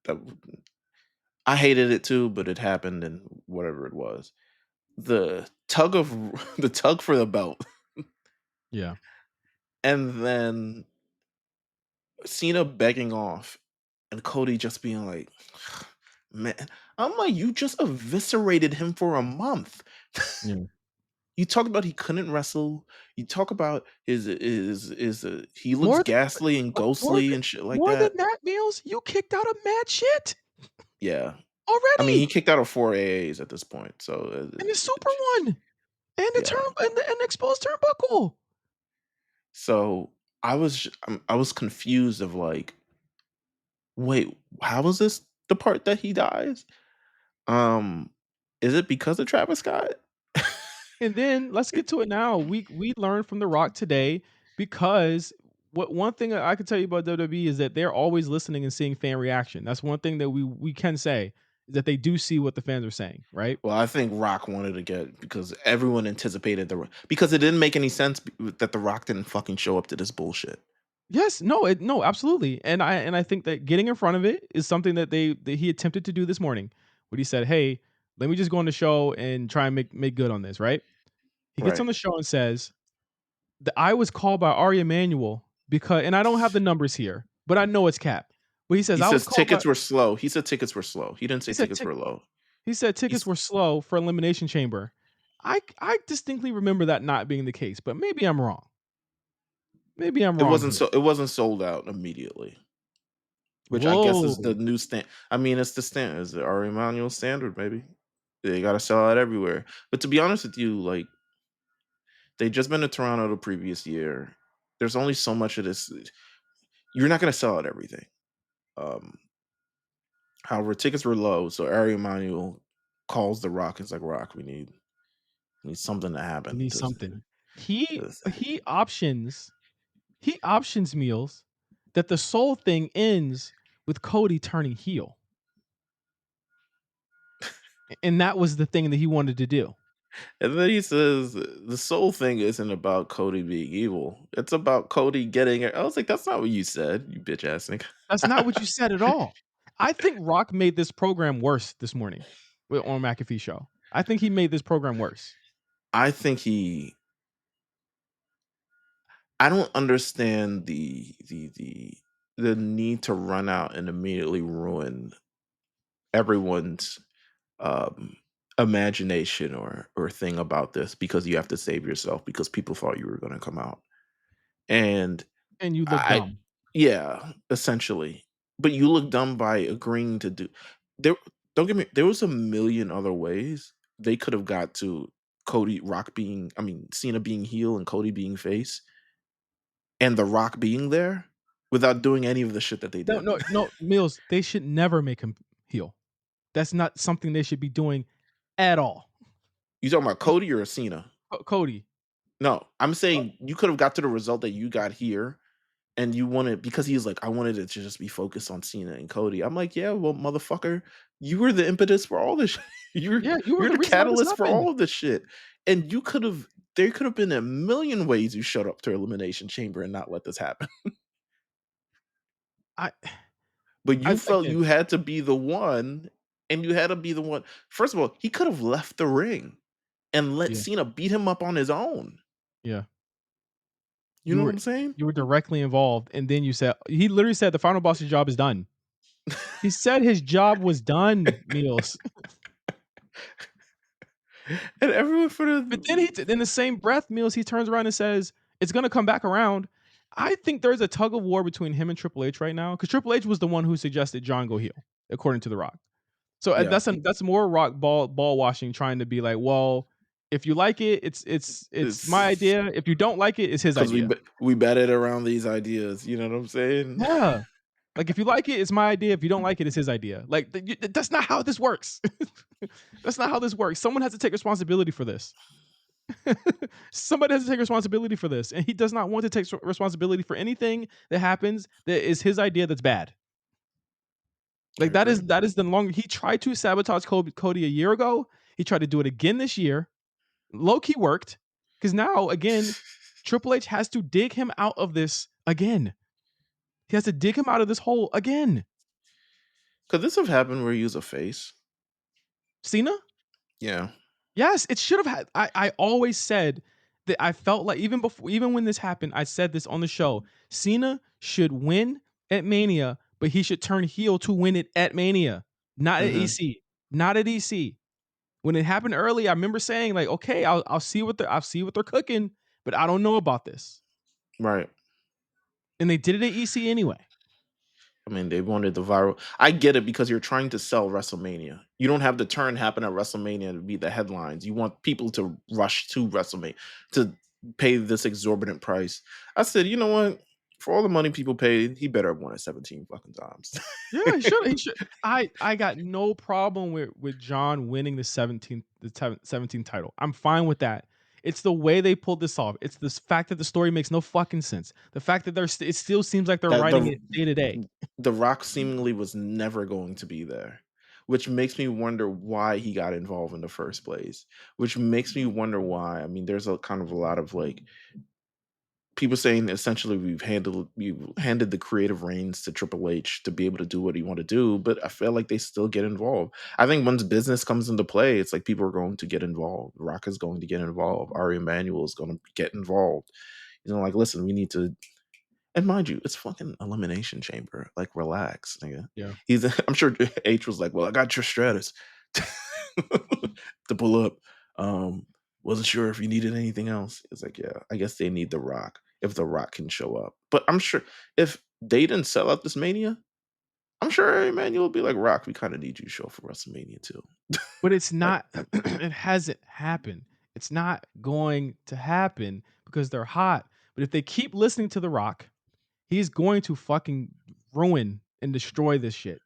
I hated it too, but it happened, and whatever it was. The tug of the tug for the belt, Yeah. and then Cena begging off, and Cody just being like, "Man," I'm like, "You just eviscerated him for a month." Yeah. You talk about he couldn't wrestle. You talk about his he looks More than ghastly and more ghostly than and shit like more than that. that, Meelz, you kicked out of mad shit Yeah. I mean, he already. kicked out of 4 AAs at this point, so, And the super one. And the yeah. turn and the exposed turnbuckle. So, I was confused of, like, "Wait, how was this the part that he dies? Um, is it because of Travis Scott?" And then let's get to it now. We learned from The Rock today because what one thing I can tell you about WWE is that they're always listening and seeing fan reaction. That's one thing that we can say is that they do see what the fans are saying, right? Well, I think Rock wanted to get because everyone anticipated because it didn't make any sense that The Rock didn't fucking show up to this bullshit. Yes, no, absolutely. And I think that getting in front of it is something that he attempted to do this morning. When he said, "Hey, let me just go on the show and try and make good on this," right? He gets Right. on the show and says, I was called by Ari Emanuel because, and I don't have the numbers here, but I know it's cap. But he says He I was says called by. tickets were slow. He said tickets were slow. He didn't He say said tickets were low. he said tickets He's were slow for Elimination Chamber. I distinctly remember that not being the case, but maybe I'm wrong. Maybe I'm wrong here. it wasn't sold out immediately, which I guess is the Whoa, new stand. I mean, it's the stand. Is the Ari Emanuel standard, maybe? They gotta sell out everywhere. But to be honest with you, like they just been to Toronto the previous year. There's only so much of this. You're not gonna sell out everything. Um, However, tickets were low, so Ari Emanuel calls the Rock. It's like Rock, we need something to we happen need something. He to he options he options Meals that the soul thing ends with Cody turning heel, and that was the thing that he wanted to do. And then he says the soul thing isn't about Cody being evil. It's about Cody getting it. I was like, that's not what you said, you bitch ass nigga. That's not what you said at all. I think Rock made this program worse this morning on McAfee show. I think he made this program worse. I think I don't understand the need to run out and immediately ruin everyone's um imagination or thing about this because you have to save yourself because people thought you were going to come out. And And you look I dumb. yeah, essentially. But you look dumb by agreeing to do there don't get me there was a million other ways they could have got to Cena being heel and Cody being face and The Rock being there without doing any of the shit that they No, did. no, no, Mills, they should never make him heel. That's not something they should be doing at all. You talking about Cody or Cena? Cody. No, I'm Uh, saying you could have got to the result that you got here and you wanted because he's like, I wanted it to just be focused on Cena and Cody. I'm like, yeah, well, motherfucker, you were the impetus for all this. yeah, you were You're the the reason why this catalyst for happened. all of this shit. And you could have there could have been a million ways you showed up to Elimination Chamber and not let this happen. I But you I felt again, you had to be the one, and you had to be the one. First of all, he could have left the ring and let yeah, Cena beat him up on his own. yeah. You know what I'm saying? You were directly involved, and then you said he literally said the final boss's job is done. He said his job was done, Meals. And everyone for But then the in the same breath, Meals, he turns around and says, "It's gonna come back around." I think there's a tug of war between him and Triple H right now because Triple H was the one who suggested John go heel, according to The Rock. So Yeah, that's more Rock ball washing, trying to be like, well, if you like it, it's my it's idea. If you don't like it, it's his because idea. we betted around these ideas. You know what I'm saying? Yeah. Like if you like it, it's my idea. If you don't like it, it's his idea. Like that's not how this works. That's not how this works. Someone has to take responsibility for this. Somebody has to take responsibility for this, and he does not want to take responsibility for anything that happens that is his idea that's bad. I Like agree. that is the long. He tried to sabotage Cody a year ago. He tried to do it again this year. Low key worked because now again, Triple H has to dig him out of this again. He has to dig him out of this hole again. Could this have happened where he was a face? Cena? Yeah. Yes, it should have had. I always said that I felt like even when this happened, I said this on the show. Cena should win at Mania, but he should turn heel to win it at Mania, not at Hmm. EC, not at EC. When it happened early, I remember saying like, okay, I'll see what they're cooking, but I don't know about this. Right. And they did it at EC anyway. I mean, they wanted the viral. I get it because you're trying to sell WrestleMania. You don't have the turn happen at WrestleMania to be the headlines. You want people to rush to WrestleMania to pay this exorbitant price. I said, you know what? For all the money people paid, he better have won it 17 fucking times. Yeah, he should. He should. I got no problem with John winning the 17th title. I'm fine with that. It's the way they pulled this off. It's this fact that the story makes no fucking sense. The fact that it still seems like they're that writing it day to day. the Rock seemingly was never going to be there, which makes me wonder why he got involved in the first place. Which makes me wonder why. I mean, there's a kind of a lot of like people saying essentially we've handed the creative reins to Triple H to be able to do what he want to do, but I feel like they still get involved. I think once business comes into play, it's like people are going to get involved. Rock is going to get involved. Ari Emanuel is going to get involved. You know, like listen, we need to. And mind you, it's fucking elimination chamber. Like, relax, nigga. Yeah. He's. I'm sure H was like, "Well, I got your Stratus to pull up. Wasn't sure if you needed anything else." It's like, yeah, I guess they need The Rock if The Rock can show up. But I'm sure if they didn't sell out this Mania, I'm sure Emmanuel will be like, "Rock, we kind of need you to show up for WrestleMania too." But it's Like, not. It hasn't happened. It's not going to happen because they're hot. But if they keep listening to The Rock, he's going to fucking ruin and destroy this shit.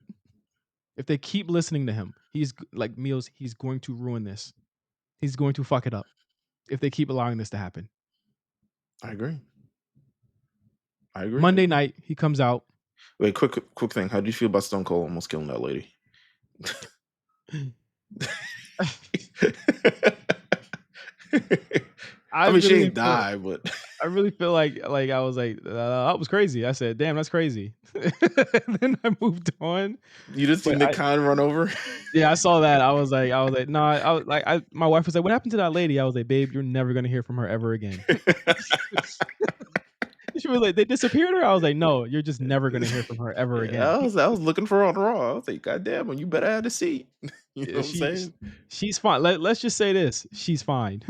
If they keep listening to him, he's like Meelz. He's going to ruin this. He's going to fuck it up if they keep allowing this to happen. I agree. I agree. Monday night, he comes out. Wait, quick thing. How do you feel about Stone Cold almost killing that lady? I I mean, she really ain't didn't feel. die, but I really feel like I was like that was crazy. I said, "Damn, that's crazy." Then I moved on. you didn't see But Nick Khan run over. yeah, I saw that. I was like, no. I was like, my wife was like, "What happened to that lady?" I was like, "Babe, you're never gonna hear from her ever again." She was like, "They disappeared her." I was like, "No, you're just never gonna hear from her ever Yeah, again." I was looking for her on Raw. I was like, God damn, well, you better have a seat. You know what I'm She saying? she's fine. Let's just say this: she's fine,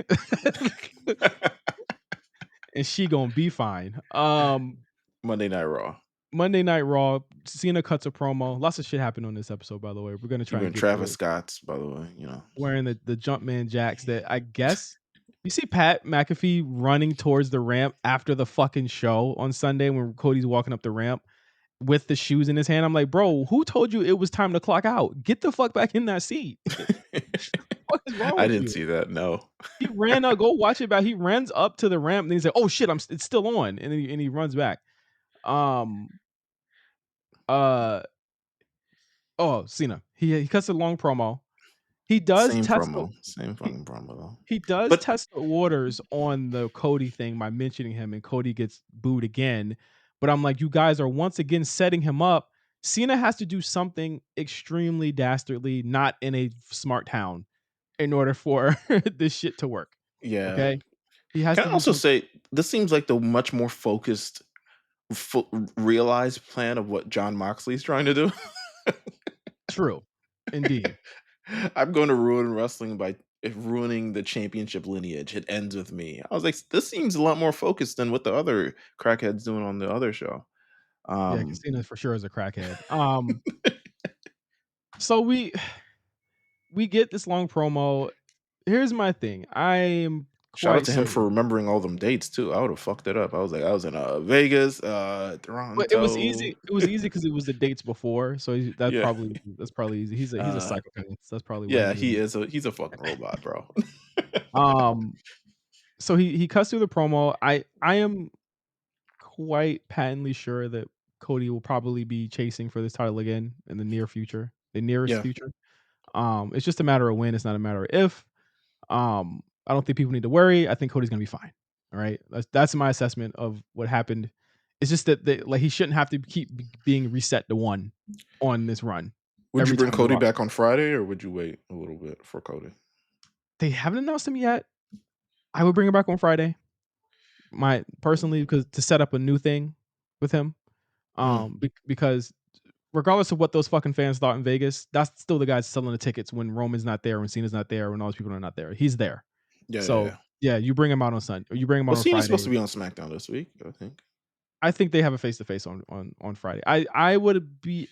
and she gonna be fine. Monday Night Raw. Monday Night Raw, Cena cuts a promo. Lots of shit happened on this episode, by the way. We're gonna try and Even get through Travis it. Scott's, by the way, you know. Wearing the Jumpman jacks that I guess you see Pat McAfee running towards the ramp after the fucking show on Sunday when Cody's walking up the ramp with the shoes in his hand. I'm like, bro, who told you it was time to clock out? Get the fuck back in that seat. What is wrong I with didn't you? see that. No. He ran up, go watch it back. He runs up to the ramp and he's like, oh shit, it's still on. And he runs back. Um uh oh, Cena. He cuts a long promo. He does Same test the promo. Same he, fucking promo though. he does But test the waters on the Cody thing by mentioning him, and Cody gets booed again. But I'm like, you guys are once again setting him up. Cena has to do something extremely dastardly, not in a smart town, in order for this shit to work. yeah. Okay, he has Can to I do also something say this seems like the much more focused realized plan of what John Moxley's trying to do. true, indeed. I'm going to ruin wrestling by if ruining the championship lineage, it ends with me. I was like, this seems a lot more focused than what the other crackheads doing on the other show. Yeah, Um, Cena for sure is a crackhead. So we get this long promo. Here's my thing. I am Shout out quite to him for certain, remembering all them dates too. I would have fucked it up. I was like, I was in Vegas, but it was easy. Toronto. It was easy because it was the dates before. So Yeah. that's probably easy. He's a Uh, psychopath. So that's probably why yeah, he he remembered. is he's a fucking robot, bro. Um, so he cuts through the promo. I am quite patently sure that Cody will probably be chasing for this title again in the near future, the nearest Yeah, future. It's just a matter of when. It's not a matter of if. I don't think people need to worry. I think Cody's gonna be fine. All right, that's my assessment of what happened. It's just that like he shouldn't have to keep being reset to one on this run would you every bring time the Cody Rock. back on Friday, or would you wait a little bit for Cody? They haven't announced him yet. I would bring him back on Friday. My personally because to set up a new thing with him. Mm, Because regardless of what those fucking fans thought in Vegas, that's still the guy selling the tickets when Roman's not there, when Cena's not there, when all those people are not there. He's there. yeah, yeah, So yeah. yeah, you bring him out on Sunday, or you bring him out Well, on Cena's supposed to Friday. be on SmackDown this week, I think. I think they have a face to face on Friday. I would be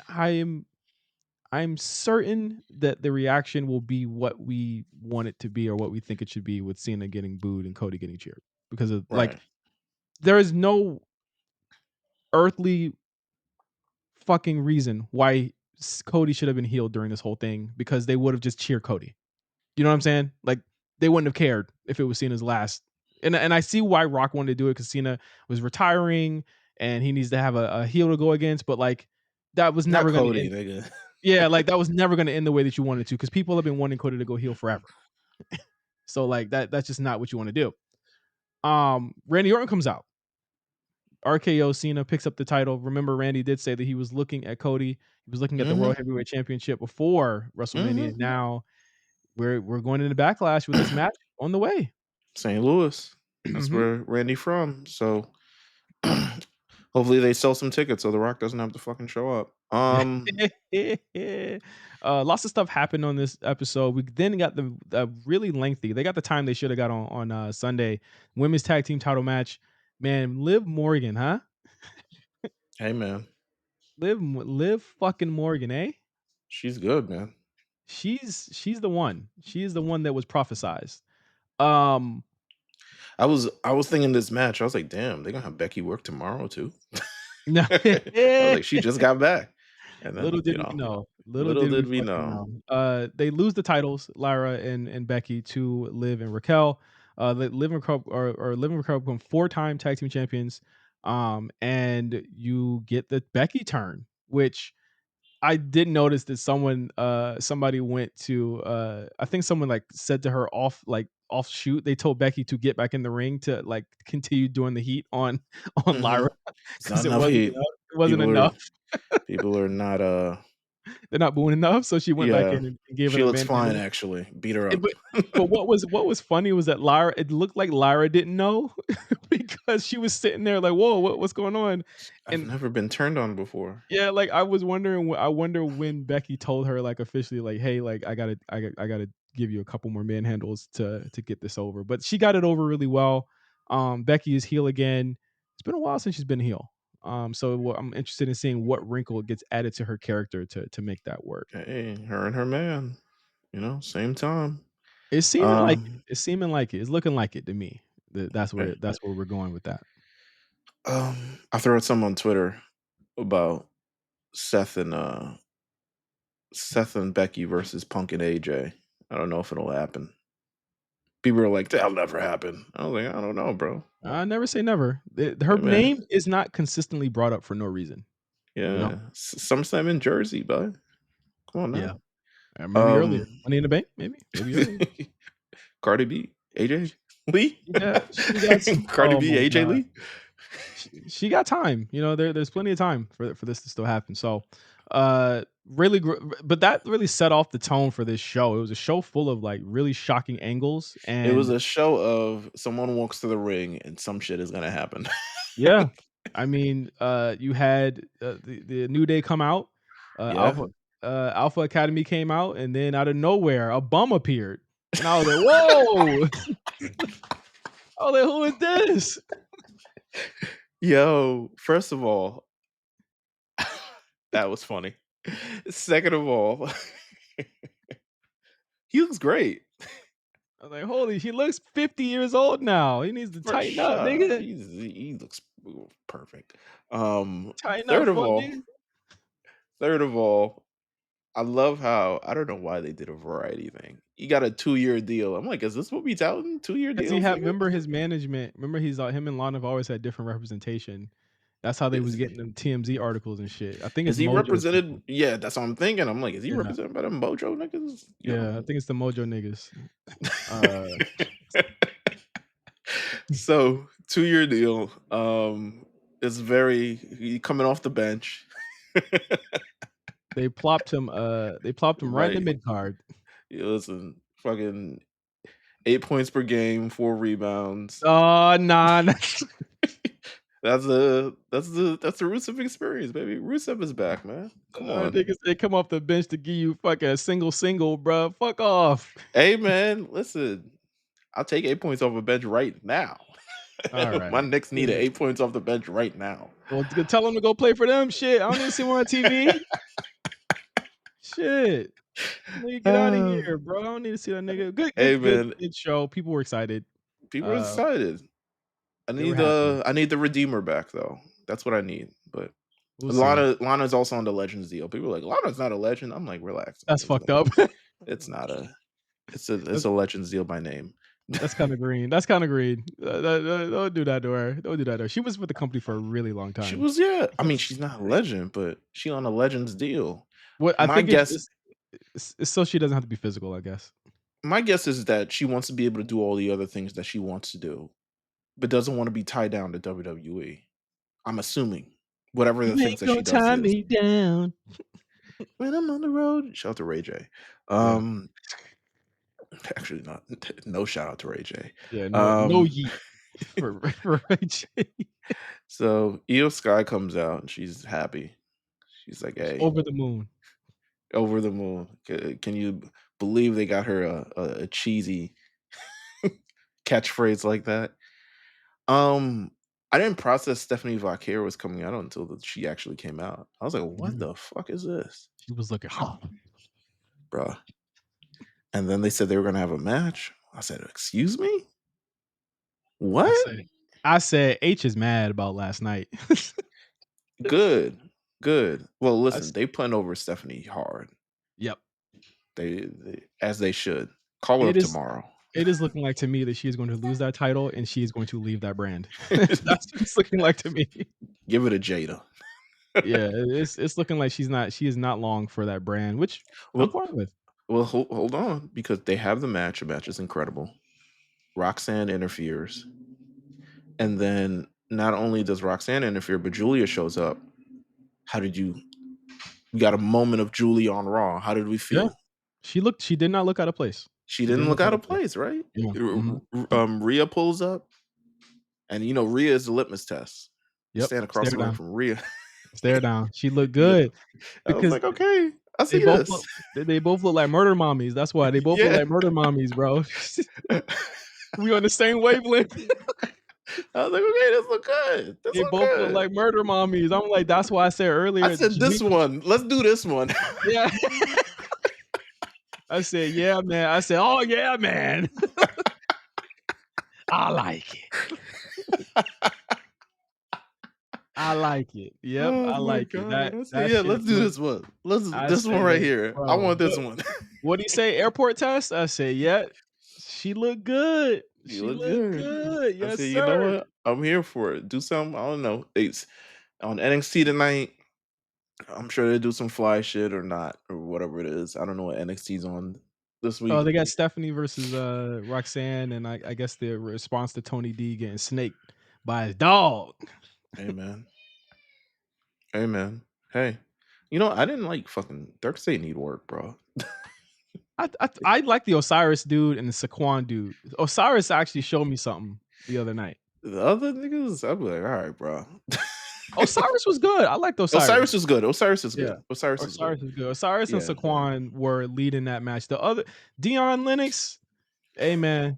I'm certain that the reaction will be what we want it to be or what we think it should be with Cena getting booed and Cody getting cheered because of like Right, there is no earthly fucking reason why Cody should have been healed during this whole thing because they would have just cheered Cody. You know what I'm saying? Like they wouldn't have cared if it was Cena's last. And I see why Rock wanted to do it because Cena was retiring and he needs to have a heel to go against. But like that was not never going to Cody, end. nigga. Yeah, like that was never going to end the way that you wanted to because people have been wanting Cody to go heel forever. So like that's just not what you want to do. Randy Orton comes out. RKO Cena picks up the title. Remember, Randy did say that he was looking at Cody. He was looking at the Mm-hmm. World Heavyweight Championship before WrestleMania. Mm-hmm. Now we're going into Backlash with this match on the way. St. Louis. That's Mhm. where Randy from. So hopefully they sell some tickets so The Rock doesn't have to fucking show up. Lots of stuff happened on this episode. We then got the really lengthy. They got the time they should have got on Sunday. Women's tag team title match. Man, Liv Morgan, huh? Hey man, Liv fucking Morgan, eh? she's good, man. She's the one. She is the one that was prophesized. Um, I was thinking this match. I was like, damn, they gonna have Becky work tomorrow too. no, I was like, she just got back, and then little did we know. Little little did we did we fucking know. know. They lose the titles, Lyra and Becky, to Liv and Raquel. Liv and Raquel or Liv and Raquel become 4-time tag team champions. And you get the Becky turn, which I did notice that somebody went to I think someone like said to her off shoot, they told Becky to get back in the ring to like continue doing the heat on on Hmm. Lyra It's not because enough heat. it wasn't People are enough. people are not. They're not booing enough, so she went back Yeah, in and gave her she the looks fine manhandle. actually. Beat her And up. but what was funny was that Lyra it looked like Lyra didn't know because she was sitting there like, "Whoa, what's going on?" I've And never been turned on before. yeah, like I was wondering. I wonder when Becky told her like officially, like, "Hey, like I gotta give you a couple more manhandles to get this over." But she got it over really well. Becky is heel again. It's been a while since she's been heel. I'm interested in seeing what wrinkle gets added to her character to make that work. Hey, her and her man, same time. It's seeming like it. Um, It's seeming like it. It's looking like it to me. hey, That's where we're going with that. I threw out some on Twitter about Seth and Seth and Becky versus Punk and AJ. I don't know if it'll happen. People are like, that'll never happen. I was like, I don't know, bro. I never say never. Her Yeah, man. name is not consistently brought up for no reason. You know? Yeah. SummerSlam in Jersey, bud. Come on Yeah. now. Maybe earlier. Um Money in the Bank, maybe earlier. Cardi B, AJ Lee. She got some. Cardi Oh B, my AJ god. Lee. She got time. There's plenty of time for this to still happen. So, but that really set off the tone for this show. It was a show full of like really shocking angles It was and a show of someone walks to the ring and some shit is gonna happen. yeah. I mean, you had the New Day come out, Yeah. Alpha Academy came out, and then out of nowhere, a bum appeared. And I was like, "Whoa!" I was like, "Who is this?" Yo, first of all, that was funny. Second of all, he looks great. I was like, "Holy, he looks 50 years old now. He needs to For tighten up, sure. nigga. He looks perfect. Tighten up, Third of fuck all, nigga." third of all, I love how I don't know why they did a variety thing. You got a 2-year deal. I'm like, is this what we touting? 2-year 'Cause he deals, had nigga? remember his management remember he's him and Lana have always had different representation. That's how they was Is getting them TMZ articles and shit. I think is it's he Mojo represented? people. Yeah, that's what I'm thinking. I'm like, is he Yeah, represented by them Mojo niggas? yeah, I Yo. think it's the Mojo niggas. Uh, So 2-year deal. It's very he coming off the bench. they plopped him right in the Right. mid card. Yeah, listen, fucking 8 points per game, 4 rebounds. Oh, nah, nah. That's the Rusev experience, baby. Rusev is back, man. Come on. Niggas they come off the bench to give you fucking a single, bruh. Fuck off. Hey man, listen. I'll take 8 points off the bench right now. My Alright. Knicks need 8 points off the bench right now. Well, tell him to go play for them. Shit, I don't need to see him on TV. Shit. Nigga, get out of Uh, here, bro. I don't need to see that nigga. Good, hey good, good, man, good show. People were excited. people are Uh, excited. they were happy. I need the Redeemer back though. That's what I need. But We'll see. Lana's also on the Legends deal. People are like, Lana's not a legend. I'm like, relax. That's It's fucked up. it's That's a Legends deal by name. that's kinda green. That's kinda green. Don't do that to her. Don't do that to her. She was with the company for a really long She time. was, yeah. I mean, she's not a legend, but she on a Legends deal. What I My think guess it's so she doesn't have to be physical, I guess. my guess is that she wants to be able to do all the other things that she wants to do, but doesn't want to be tied down to WWE. I'm assuming whatever the You things ain't that she gonna does tie is me down. when I'm on the road. Shout out to Ray J. Yeah. Um, actually, not no shout out to Ray J. Yeah, no Um, yeet for Ray J. so Io Sky comes out and she's happy. She's like, She's "Hey, over the moon. over the moon. Can you believe they got her a cheesy catchphrase like that?" Um, I didn't process Stephanie Vaquer was coming out until she actually came out. I was like, "What Mhm. the fuck is this, She was looking hot. bruh?" And then they said they were gonna have a match. I said, "Excuse me, I what?" said I said H is mad about last night. Good, good. Well, I listen, s they putting over Stephanie hard. Yep. They as they should. Call her It up is tomorrow. it is looking like to me that she is going to lose that title and she is going to leave that brand. That's what it's looking like to me. Give it a Jada. Yeah, it's looking like she is not long for that brand, which I'm Well, fine with. hold on because they have the match. The match is incredible. Roxanne interferes. And then not only does Roxanne interfere, but Julia shows up. How did you we got a moment of Julia on Raw. How did we Yeah. feel? She did not look out of place. She She didn't didn't look look out out of of place. place, right? Yeah, mhm. Rhea pulls up, and Rhea is the litmus test. You Yep, stand across stare the ring down, from Rhea. stare down. She looked Yeah. good I was because like, okay, I they see both this. look they both look like murder mommies, that's why. They both look Yeah. like murder mommies, bro. We on the same wavelength. I was like, okay, this look good. This They look both look good. like murder mommies. I'm like, that's why I said I earlier, said this one. Let's do this one. yeah. I said, "Yeah, man." I said, "Oh, yeah, man." I like it. I like it. Yep, Oh I my like it. god. I said, That yeah, shit let's do look this one. Let's I this one right said, here. I "Bro, want this one. what'd he say, airport test?" I said, "Yeah." She looked good. You She look looked good. good. I Yes, said, you know sir. what? I'm here for it. Do something. I don't know. It's on NXT tonight. I'm sure they do some fly shit or not, or whatever it is. I don't know what NXT's on this Oh, week. they got Stephanie versus, Roxanne, and I guess the response to Tony D getting snaked by his dog. Amen. Amen. Hey. I didn't like fucking Dark State need work, bro. I like the Osiris dude and the Saquon dude. Osiris actually showed me something the other night. The other niggas, I'd be like, all right, bro. Osiris was good. I liked Osiris. Osiris is good. Osiris is Yeah. good. Osiris is good. Osiris is good. Osiris and Yeah. Saquon were leading that match. The other Dion Lennox, Hey, man,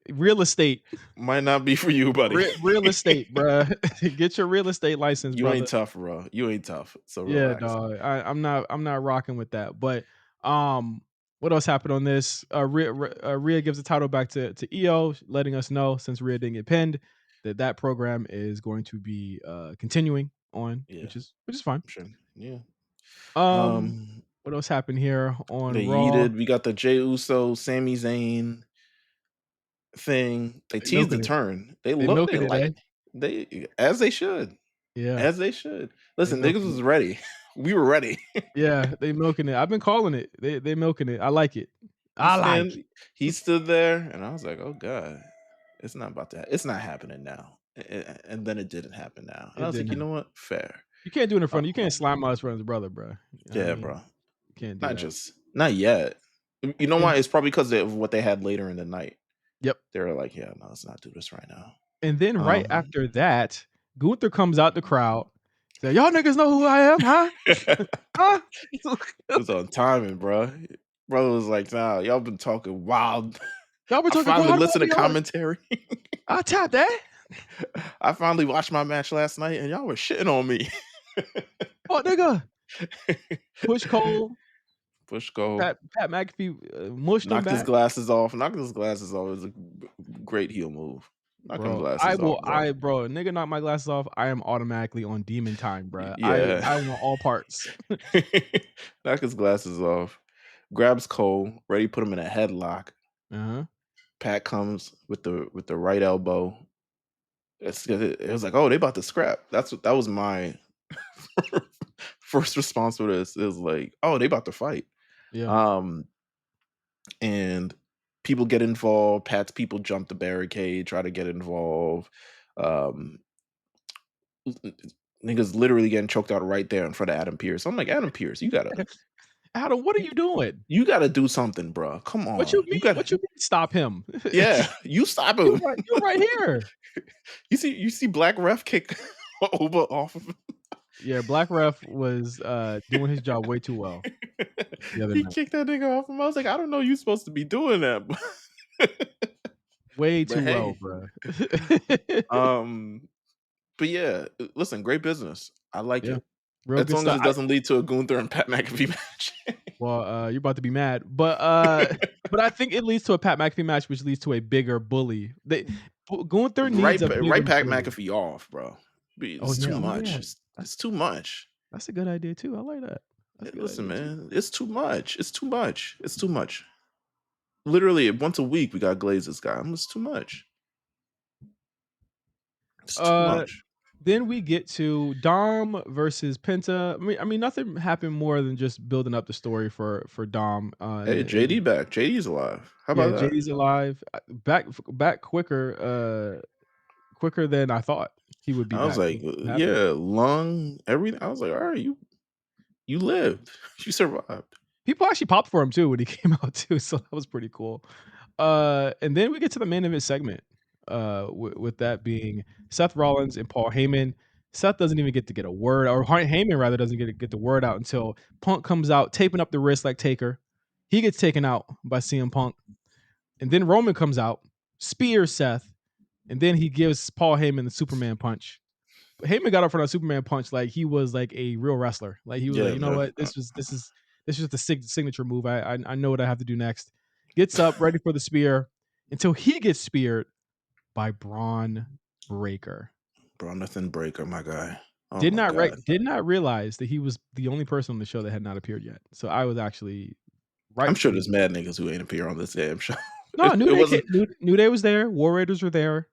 real estate. Might not be for you, buddy. Real estate, bruh. Get your real estate license, You ain't brother. tough, bro. You ain't tough. So Yeah, relax. dog. I'm not rocking with that. But um, what else happened on this? Rhea gives the title back to Io, letting us know since Rhea didn't get pinned that program is going to be continuing on, Yeah, which is fine. sure. Yeah. Um, Um, what else happened here on they Raw? yeeted. We got the Jey Uso, Sami Zayn thing. They They teased the milking it. turn. They They look. They milking it, like. eh? They as they should. Yeah, As they should. they Listen, niggas milking it. was ready. We were ready. Yeah, they milking it. I've been calling it. They milking it. I like it. He I like stand. it. He stood there, and I was like, "Oh God, it's not about that. It's not happening now." And then it didn't happen now, and I It was didn't like, "You happen. know what? Fair." You can't do it in front. You can't Um, slam us friend's brother, bro. You know what I yeah, mean? bro. You can't do Not that. just not yet. You know why? And It's probably because of what they had later in the night. yep. They were like, "Yeah, no, let's not do this right now." And then right Um, after that, Gunther comes out the crowd. Say, y'all niggas know who I am, huh? Huh? it was on timing, bro. Brother was like, "Nah, y'all been talking wild." Y'all been I talking finally wild about listened to me, y'all. commentary. I tapped that. I finally watched my match last night, and y'all were shitting on me. What nigga? Push Cole. Push go, Pat McAfee mushed him knocked his back. glasses off. Knocking his glasses off is a great heel move. Knocking Bro, I glasses off, will bro. bro, nigga knock my glasses off, I am automatically on demon time, bro. Yeah. I want all parts. Knock his glasses off. Grabs Cole, ready to put him in a headlock. Uh-huh. Pat comes with the right elbow. It was like, oh, they about to scrap. That was my first response to this. It was like, oh, they about to fight. Yeah. Um, and people get involved. Pat's people jump the barricade, try to get involved. Um, niggas literally getting choked out right there in front of Adam Pierce. I'm like, Adam Pierce, Adam, what are you, you doing? you gotta do something, bro. Come What you on, you mean? gotta, What you mean stop him? yeah, you stop him. You're right here. You see, Black Ref kick over off of him. Yeah, Black Ref was doing his job way too well the other He night. kicked that nigga off him. I was like, I don't know, you supposed to be doing that, Way but too well, hey, bro. um, but yeah, listen, great business. I like Yeah. it. Real As good long as stuff. it doesn't lead to a Gunther and Pat McAfee match. Well, you're about to be mad, but I think it leads to a Pat McAfee match, which leads to a bigger bully. Gunther needs right, a bigger right, Pat bully. McAfee off, bro. Oh It's too yeah, oh much. yeah. It's too much. That's a good idea too. I like that. That's a good Listen, idea too. man, it's too much. It's too much. It's too much. Literally, once a week we got glaze this guy. It's too much. It's too Uh, much. then we get to Dom versus Penta. I mean, nothing happened more than just building up the story for Dom. Hey, JD back. JD's alive. How Yeah, about that? JD's alive. Back quicker than I thought he would be I was back. like, Happy. yeah, lung, everything. I was like, all right, you lived. You survived. People actually popped for him too when he came out too, so that was pretty cool. And then we get to the main event segment. With that being Seth Rollins and Paul Heyman. Seth doesn't even get a word, or Heyman rather doesn't get the word out until Punk comes out taping up the wrist like Taker. He gets taken out by CM Punk, and then Roman comes out, spears Seth, and then he gives Paul Heyman the Superman punch. Heyman got up for that Superman punch like he was like a real wrestler. Like he was like, Yeah, you know man. what, this is the signature move. I know what I have to do next. Gets up, ready for the spear, until he gets speared by Braun Breaker. Jonathan Breaker, my guy. Oh my god. Did not realize that he was the only person on the show that had not appeared yet. So I was actually I'm sure rightfully there's mad niggas who ain't appear on this damn show. no. It wasn't. New Day was there. War Raiders were there.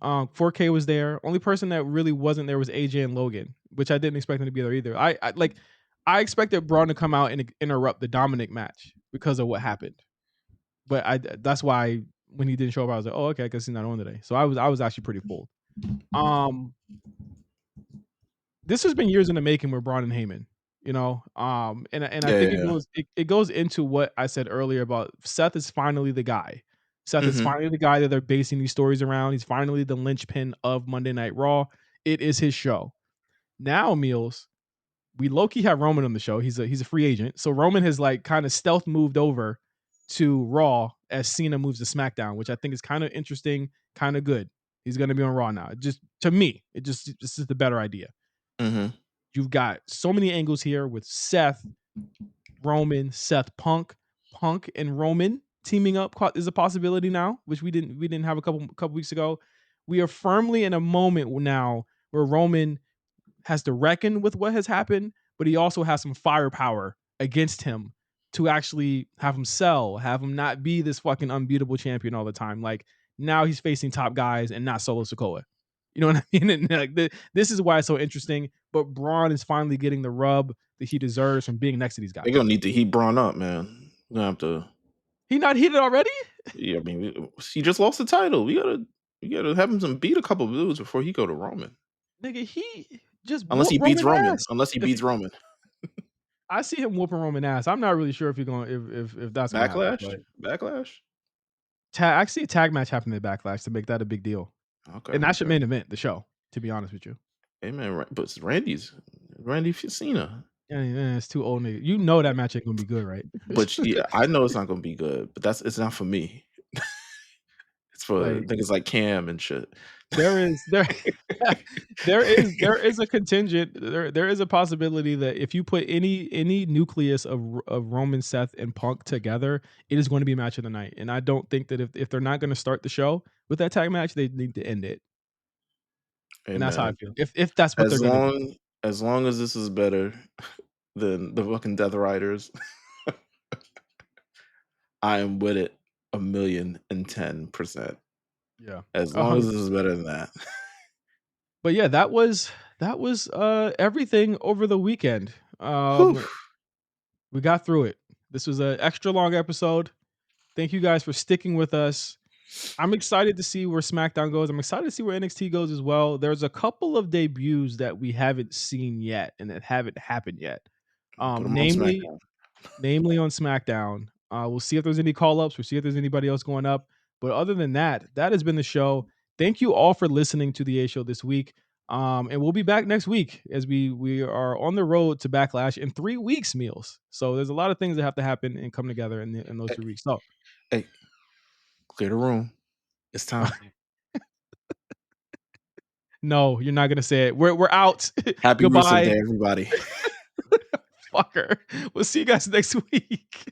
4K was there. Only person that really wasn't there was AJ and Logan, which I didn't expect them to be there either. I expected Braun to come out and interrupt the Dominic match because of what happened. But that's why when he didn't show up, I was like, oh, okay, I guess he's not on today. So I was actually pretty full. This has been years in the making with Braun and Heyman, you know. And I Yeah, think yeah, yeah. it goes into what I said earlier about Seth is finally the guy. Seth is Mhm. finally the guy that they're basing these stories around. He's finally the linchpin of Monday Night Raw. It is his show. Now, Meelz, we low-key have Roman on the show. He's a free agent. So Roman has like kind of stealth moved over to Raw as Cena moves to SmackDown, which I think is kind of interesting, kind of good. He's going to be on Raw now. Just to me, this is the better idea. Mhm. You've got so many angles here with Seth, Roman, Seth, Punk and Roman teaming up is a possibility now, which we didn't have a couple weeks ago. We are firmly in a moment now where Roman has to reckon with what has happened, but he also has some firepower against him to actually have him sell, have him not be this fucking unbeatable champion all the time. Like now he's facing top guys and not Solo Sikoa. You know what I mean? And like this is why it's so interesting. But Braun is finally getting the rub that he deserves from being next to these They're guys. gonna need to heat Braun up, man. We're gonna have to. He not heated already? Yeah, I mean, he just lost the title. We gotta have him some beat a couple of dudes before he go to Roman. Nigga, he just Unless whoop he beats Roman Roman. ass. Unless he beats Roman. I see him whooping Roman ass. I'm not really sure if you're going if that's gonna happen, Backlash. but Backlash. I see a tag match happening at Backlash to make that a big deal. Okay. And that should Okay. main event the show, to be honest with you. Hey man, but it's Randy Cena. Yeah, it's too old nigga. You know that match ain't gonna be good, right? But yeah, I know it's not gonna be good. But it's not for me. It's for Like niggas like Cam and shit. there is there is a contingent there is a possibility that if you put any nucleus of Roman, Seth, and Punk together, it is going to be match of the night. And I don't think that if they're not going to start the show with that tag match, they need to end it. Hey And that's how I man, feel. If that's what they're as gonna do. long as long as this is better than the fucking Death Riders, I am with it 1,010%. Yeah. As long as this 100%. is better than that. But yeah, that was everything over the weekend. Whew. We got through it. This was an extra long episode. Thank you guys for sticking with us. I'm excited to see where SmackDown goes. I'm excited to see where NXT goes as well. There's a couple of debuts that we haven't seen yet and that haven't happened yet. Put them on Namely SmackDown. namely on SmackDown. We'll see if there's any call ups. We'll see if there's anybody else going up. But other than that, that has been the show. Thank you all for listening to the A Show this week. And we'll be back next week as we are on the road to Backlash in 3 weeks, Meelz. So there's a lot of things that have to happen and come together in those Hey, 3 weeks. So hey, clear the room. It's time. no, you're not gonna say it. We're out. Happy Rusev Goodbye, Day, everybody. fucker. We'll see you guys next week.